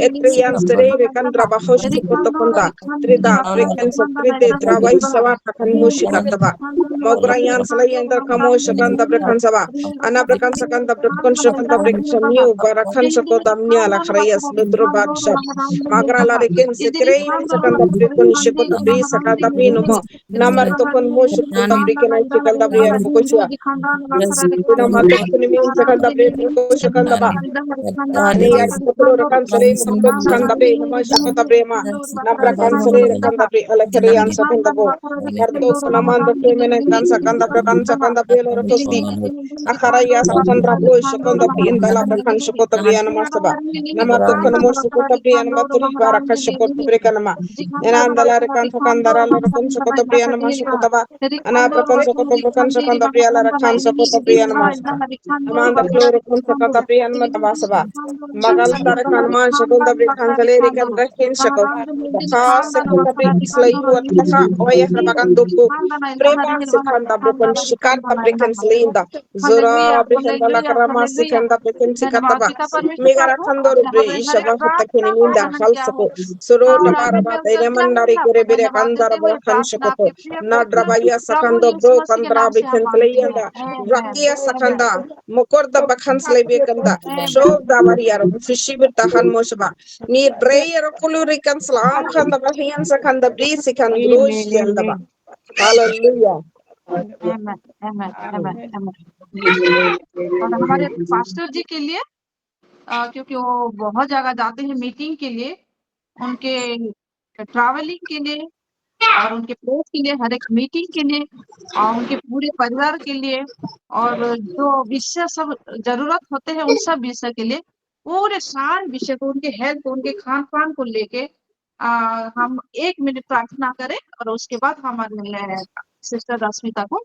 [SPEAKER 1] etrian serere kandra bahosh kotokonda trida frekan sakrite trawai sawa takan mushikataba mograyan salayandar kamosh kanda brekan sawa ana brekan sakanda brekon shakanda brekshamiu barakan sakodamnia la khrayas lutro badsha magra la reken sekrein sakanda brekon shikota bi sakata pinumo namar tokon mosh kota breken shikanda briar bukochua ina matok kunimin sakanda breko shakanda ba ani yar potro rekan sare mutok kanda be nama shakota brema nabra kan sare rekan da bre ala karian sakanda bo karto sanamanda femena kan sakanda brekan sakanda be lo rokosti akhara ya sakanda bo shakanda bi indala brekan shakota bre ana masaba nama to kono mo shakota bre ana maturi baraka shakota bre kanama ena andala rekan sakanda ra lo rokon shakota bre ana mashakota ba ana brekan sakanda bre ala rekan sakota bre ana masaba amanda floro kon sakanda bre ana matabasaba magal tare kan man shakunda bre kan sale rekan rekin shako ha sekunda bre islai wat taha oya rabakan dopo prema sekanda bre kon shikar ta bre kan slinda zora bre handala karama sekanda bre kan sikata ba megara khandor bre ishaba hatta keni minda hal sako soro tabara ba tayne mandari kore bere kandar ba kan shako na drabaya sakando bro kandra bre kan slayanda rakia sakanda mokorda ba kan slay be kanda show da mariar fishi bita han mosba ni dreyer kuluri kan slam khanda ba hian sakanda bri sikan glosh yanda ba hallelujah
[SPEAKER 12] Amen, amen, amen, amen. और हमारे pastor जी के लिए क्योंकि वो बहुत जगह जाते हैं मीटिंग के लिए, उनके ट्रैवलिंग के लिए और उनके प्लेस के लिए, हर एक मीटिंग के लिए और उनके पूरे परिवार के लिए और जो विषय सब जरूरत होते हैं उन सब विषय के लिए पूरे सारे विषय को, उनके हेल्थ को, उनके खान पान को लेके हम 1 मिनट प्रार्थना करें और उसके बाद हमारे सिस्टर रश्मिता को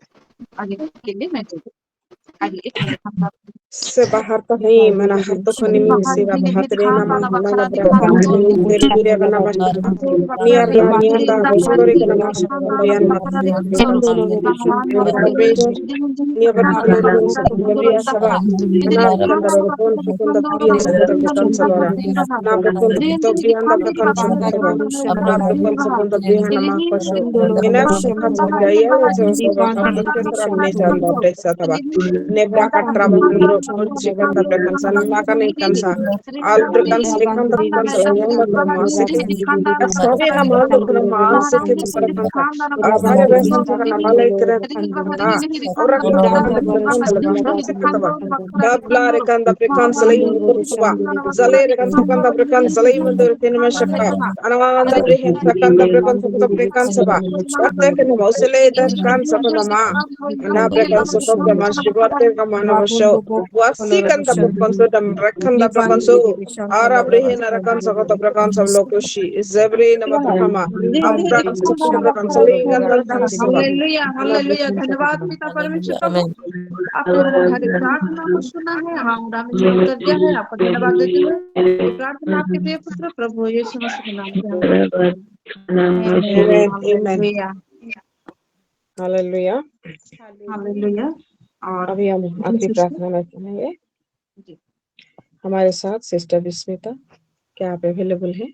[SPEAKER 12] आगे के लिए मैं दूँ। आगे 1 minute
[SPEAKER 1] se bahar ta hai mana har to khoni min se ba bahatre na ma hala bra kan ni tere dire kana ma niar da restore kana ma yan ma ni agar khalo ro sa ko bi asaba na kan da ro kon se kon da bi sa da kan salora na bra kon to bi anda bra kan se ko ba na bra kon se kon da bi na ma ko sho ena se ka ja ya so so ba ha to ke tra me jan da bre sa ta ba nebra katra bro chikanda prekansa nakane kansa al prekansa likanda prekansa yanda brahmasi ke sabi na mando brahmasi ke prekansa abare besan saka na male kre aura kanda prekansa brahmasi ke taba dabla rekanda prekansa lai mutaba zale rekanda prekansa lai mundur kenme shaka ananda brehen sakanda prekansa kuta prekansa ba watte ke no mosele da kansa kana ma na prekansa ko brahmasi watte ka mana mosho wasi kanda prekansa dam rekanda prekansa ara brehen rekansa kuta prekansa lokoshi zebre na mabrahama abra kuta prekansa lai ganda kansa ba
[SPEAKER 12] hallelujah hallelujah धन्यवाद पिता परमेश्वर प्रभु आपने हमारी प्रार्थना को सुना है और हमें जो उत्तर दिया है आपको धन्यवाद देते हुए ये प्रार्थना आपके प्रिय पुत्र प्रभु यीशु मसीह के नाम से हालेलुया
[SPEAKER 1] हालेलुया
[SPEAKER 12] हालेलुया। और
[SPEAKER 1] अभी हम आखिरी प्रार्थना में सुनेंगे। हमारे साथ सिस्टर विस्मिता, क्या आप अवेलेबल हैं?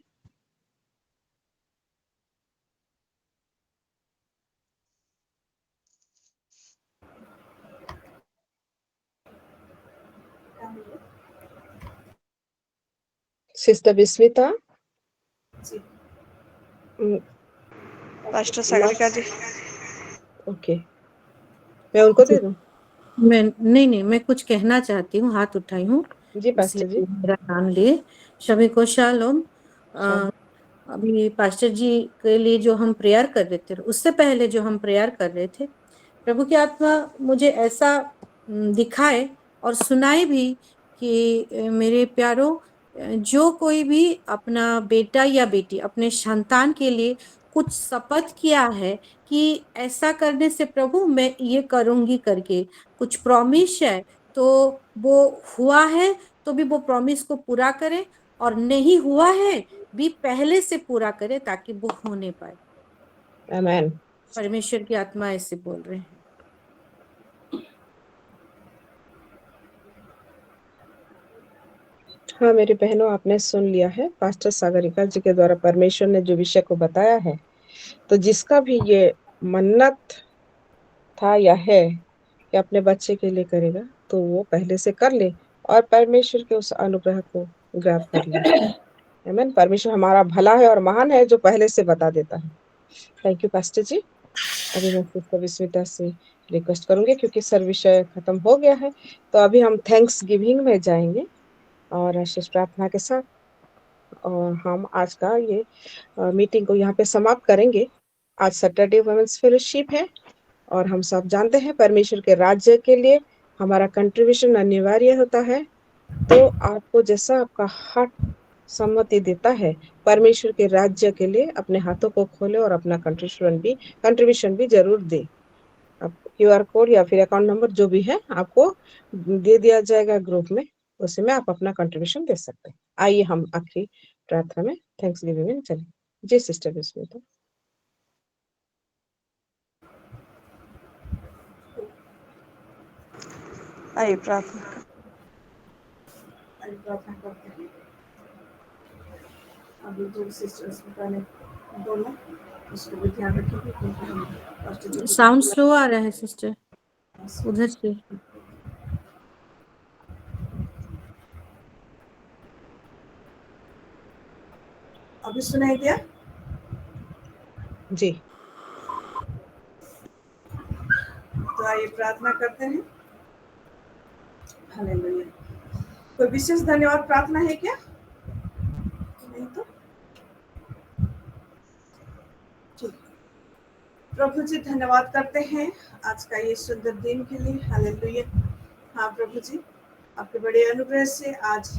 [SPEAKER 1] सिस्टर विस्मिता,
[SPEAKER 10] पास्टर सागरिका जी।
[SPEAKER 1] ओके, मैं उनको दे दूं?
[SPEAKER 9] मैं नहीं मैं कुछ कहना चाहती हूँ, हाथ उठाई हूँ
[SPEAKER 1] जी पास्टर जी।
[SPEAKER 9] मेरा नाम लिए सभी को शालोम। अभी पास्टर जी के लिए जो हम प्रेयर कर रहे थे, उससे पहले जो हम प्रेयर कर रहे थे, प्रभु की आत्मा मुझे ऐसा दिखाए और सुनाए भी कि मेरे प्यारों, जो कोई भी अपना बेटा या बेटी, अपने संतान के लिए कुछ शपथ किया है कि ऐसा करने से प्रभु मैं ये करूंगी करके कुछ प्रॉमिस है, तो वो हुआ है तो भी वो प्रॉमिस को पूरा करे, और नहीं हुआ है भी पहले से पूरा करे ताकि वो होने पाए।
[SPEAKER 1] आमीन।
[SPEAKER 9] परमेश्वर की आत्मा ऐसे बोल रहे हैं।
[SPEAKER 1] हाँ मेरी बहनों, आपने सुन लिया है पास्टर सागरिका जी के द्वारा परमेश्वर ने जो विषय को बताया है, तो जिसका भी ये मन्नत था या है कि अपने बच्चे के लिए करेगा, तो वो पहले से कर ले और परमेश्वर के उस अनुग्रह को ग्रहण कर ले। आमीन। परमेश्वर हमारा भला है और महान है जो पहले से बता देता है। थैंक यू पास्टर जी। अभी मैं सिस्टर विस्मिता से रिक्वेस्ट करूंगी, क्योंकि सर विषय खत्म हो गया है, तो अभी हम थैंक्स गिविंग में जाएंगे और आशीष प्रार्थना के साथ, और हम आज का ये मीटिंग को यहाँ पे समाप्त करेंगे। आज सैटरडे वुमेन्स फेलोशिप है और हम सब जानते हैं परमेश्वर के राज्य के लिए हमारा कंट्रीब्यूशन अनिवार्य होता है। तो आपको जैसा आपका हार्ट सम्मति देता है, परमेश्वर के राज्य के लिए अपने हाथों को खोले और अपना कंट्रीब्यूशन भी जरूर दे। अब QR कोड या फिर अकाउंट नंबर जो भी है आपको दे दिया जाएगा ग्रुप में, उसी में आप अपना कंट्रीब्यूशन दे सकते हैं। आइए हम आखिरी प्रार्थना में थैंक्स गिविंग में चलें। जी सिस्टर विस्मिता।
[SPEAKER 10] आइए प्रार्थना
[SPEAKER 15] करते हैं। अभी जो सिस्टर्स ने बोला उसको भी ध्यान रखिए, क्योंकि हम
[SPEAKER 9] साउंड स्लो आ रहा है सिस्टर उधर से।
[SPEAKER 15] अभी सुनाई दिया?
[SPEAKER 1] जी।
[SPEAKER 15] तो आइए प्रार्थना करते हैं। हालेलुया। कोई विशेष धन्यवाद प्रार्थना है क्या? नहीं तो प्रभु जी धन्यवाद करते हैं आज का ये सुंदर दिन के लिए। हालेलुया। हाँ प्रभु जी, आपके बड़े अनुग्रह से आज,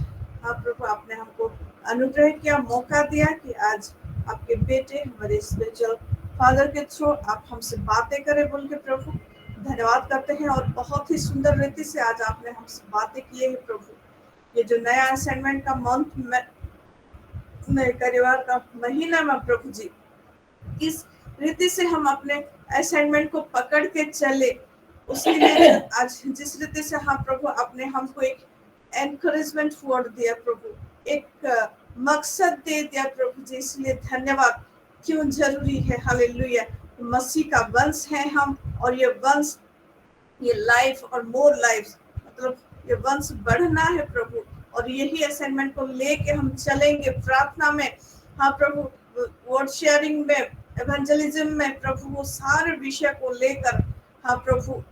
[SPEAKER 15] हाँ प्रभु, आपने हमको अनुग्रह किया, मौका दिया कि आज आपके बेटे हमारे स्पिरिचुअल फादर के थ्रू आप हमसे बातें करें बोल के प्रभु धन्यवाद करते हैं। और बहुत ही सुंदर रीति से आज आपने हमसे बातें की है प्रभु। ये जो नया असाइनमेंट का मंथ में परिवार का महीना में प्रभु जी, इस रीति से हम अपने असाइनमेंट को पकड़ के चले, उसके लिए आज जिस रीति से हाँ प्रभु आपने हमको एक एनकरेजमेंट वर्ड दिया प्रभु, एक मकसद दे दिया प्रभु जी, इसलिए धन्यवाद। क्यों जरूरी है? हालेलुया। मसीह का वंश है हम, और ये वंश ये लाइफ और मोर लाइफ, मतलब ये वंश बढ़ना है प्रभु, और यही असाइनमेंट को लेके हम चलेंगे प्रार्थना में। हाँ प्रभु, वर्ड शेयरिंग में, एवेंजलिज्म में प्रभु, वो सारे विषय को लेकर हाँ प्रभु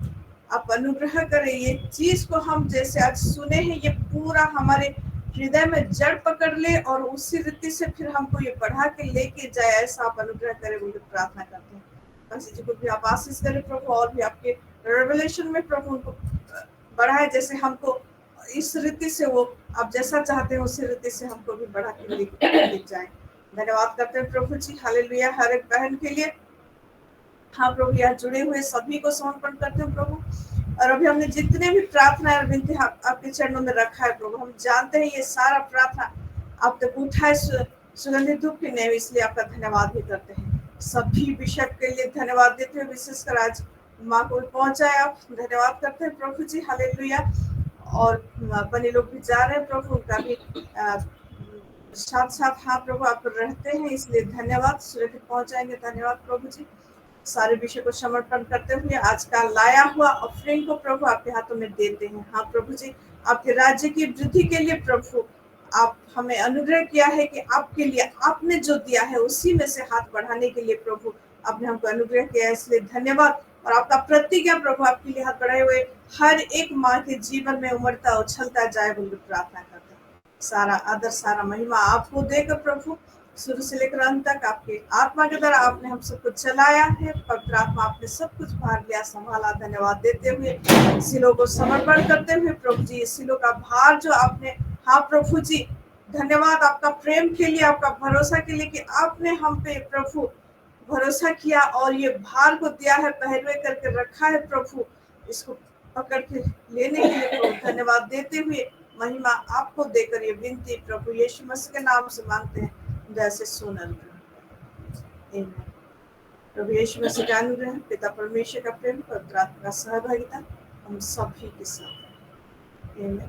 [SPEAKER 15] आप अनुग्रह करें। ये चीज को हम जैसे आज सुने हैं ये पूरा हमारे हृदय में जड़ पकड़ ले और उसी रीति से फिर हमको ये बढ़ा के लेके जाए, ऐसा आप अनुग्रह करें बोले प्रार्थना करते हैं। काशी जी को भी आप आशीष करें प्रभु, और भी आपके रेवलेशन में प्रभु उनको बढ़ाए, जैसे हमको इस रीति से वो आप जैसा चाहते हैं उसी रीति से हमको भी बढ़ा के लेके जाए। धन्यवाद करते हैं प्रभु जी, हालेलुया। हर एक बहन के लिए हाँ प्रभु, यहाँ जुड़े हुए सभी को समर्पण करते हैं प्रभु, और अभी हमने जितने भी प्रार्थना और विनती आपके चरणों में रखा है प्रभु, हम जानते हैं ये सारा प्रार्थना आप तक उठाए सुगंधित धूप की नहीं, इसलिए आपका धन्यवाद भी करते हैं। सभी विषय के लिए धन्यवाद देते हैं, विशेषकर आज माँ को पहुंचाए आप, धन्यवाद करते हैं प्रभु जी, हालेलुया। और बने लोग भी जा रहे हैं प्रभु, उनका भी साथ साथ हाँ प्रभु आप रहते हैं, इसलिए धन्यवाद, सुरक्षित पहुंचाएंगे, धन्यवाद प्रभु जी। सारे विषय को समर्पण करते हुए आज का लाया हुआ ऑफरिंग को प्रभु आपके हाथों में देते हैं। हाँ प्रभु जी, आपके राज्य की वृद्धि के लिए प्रभु आप हमें अनुग्रह किया है कि आपके लिए आपने जो दिया है उसी में से हाथ बढ़ाने के लिए प्रभु आपने हमको अनुग्रह किया है, इसलिए धन्यवाद। और आपका प्रतिज्ञा प्रभु आपके लिए हाथ बढ़ाए हुए हर एक माँ के जीवन में उमड़ता उछलता जाए बोल प्रार्थना करते हैं। सारा आदर सारा महिमा आपको देकर प्रभु, शुरू से लेकर अंत तक आपके आत्मा के द्वारा आपने हम सबको चलाया है, पवित्र आत्मा आपने सब कुछ भार लिया, संभाला। धन्यवाद देते हुए सिलों को समर्पण करते हुए प्रभु जी, सिलों का भार जो आपने हाँ प्रभु जी धन्यवाद आपका प्रेम के लिए, आपका भरोसा के लिए कि आपने हम पे प्रभु भरोसा किया और ये भार को दिया है, पहलुए करके रखा है प्रभु, इसको पकड़ के लेने के लिए प्रभु धन्यवाद देते हुए महिमा आपको देकर ये विनती प्रभु यीशु मसीह के नाम से मांगते हैं, जैसे सुनल। प्रभु यीशु मसीह का अनुग्रह, पिता परमेश्वर का प्रेम, पवित्र आत्मा का सहभागिता हम सभी के साथ। आमीन।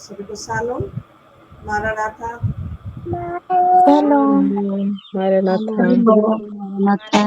[SPEAKER 15] सभी को शालोम, मारानाथा,
[SPEAKER 1] Shalom. Maranatha.
[SPEAKER 14] Maranatha.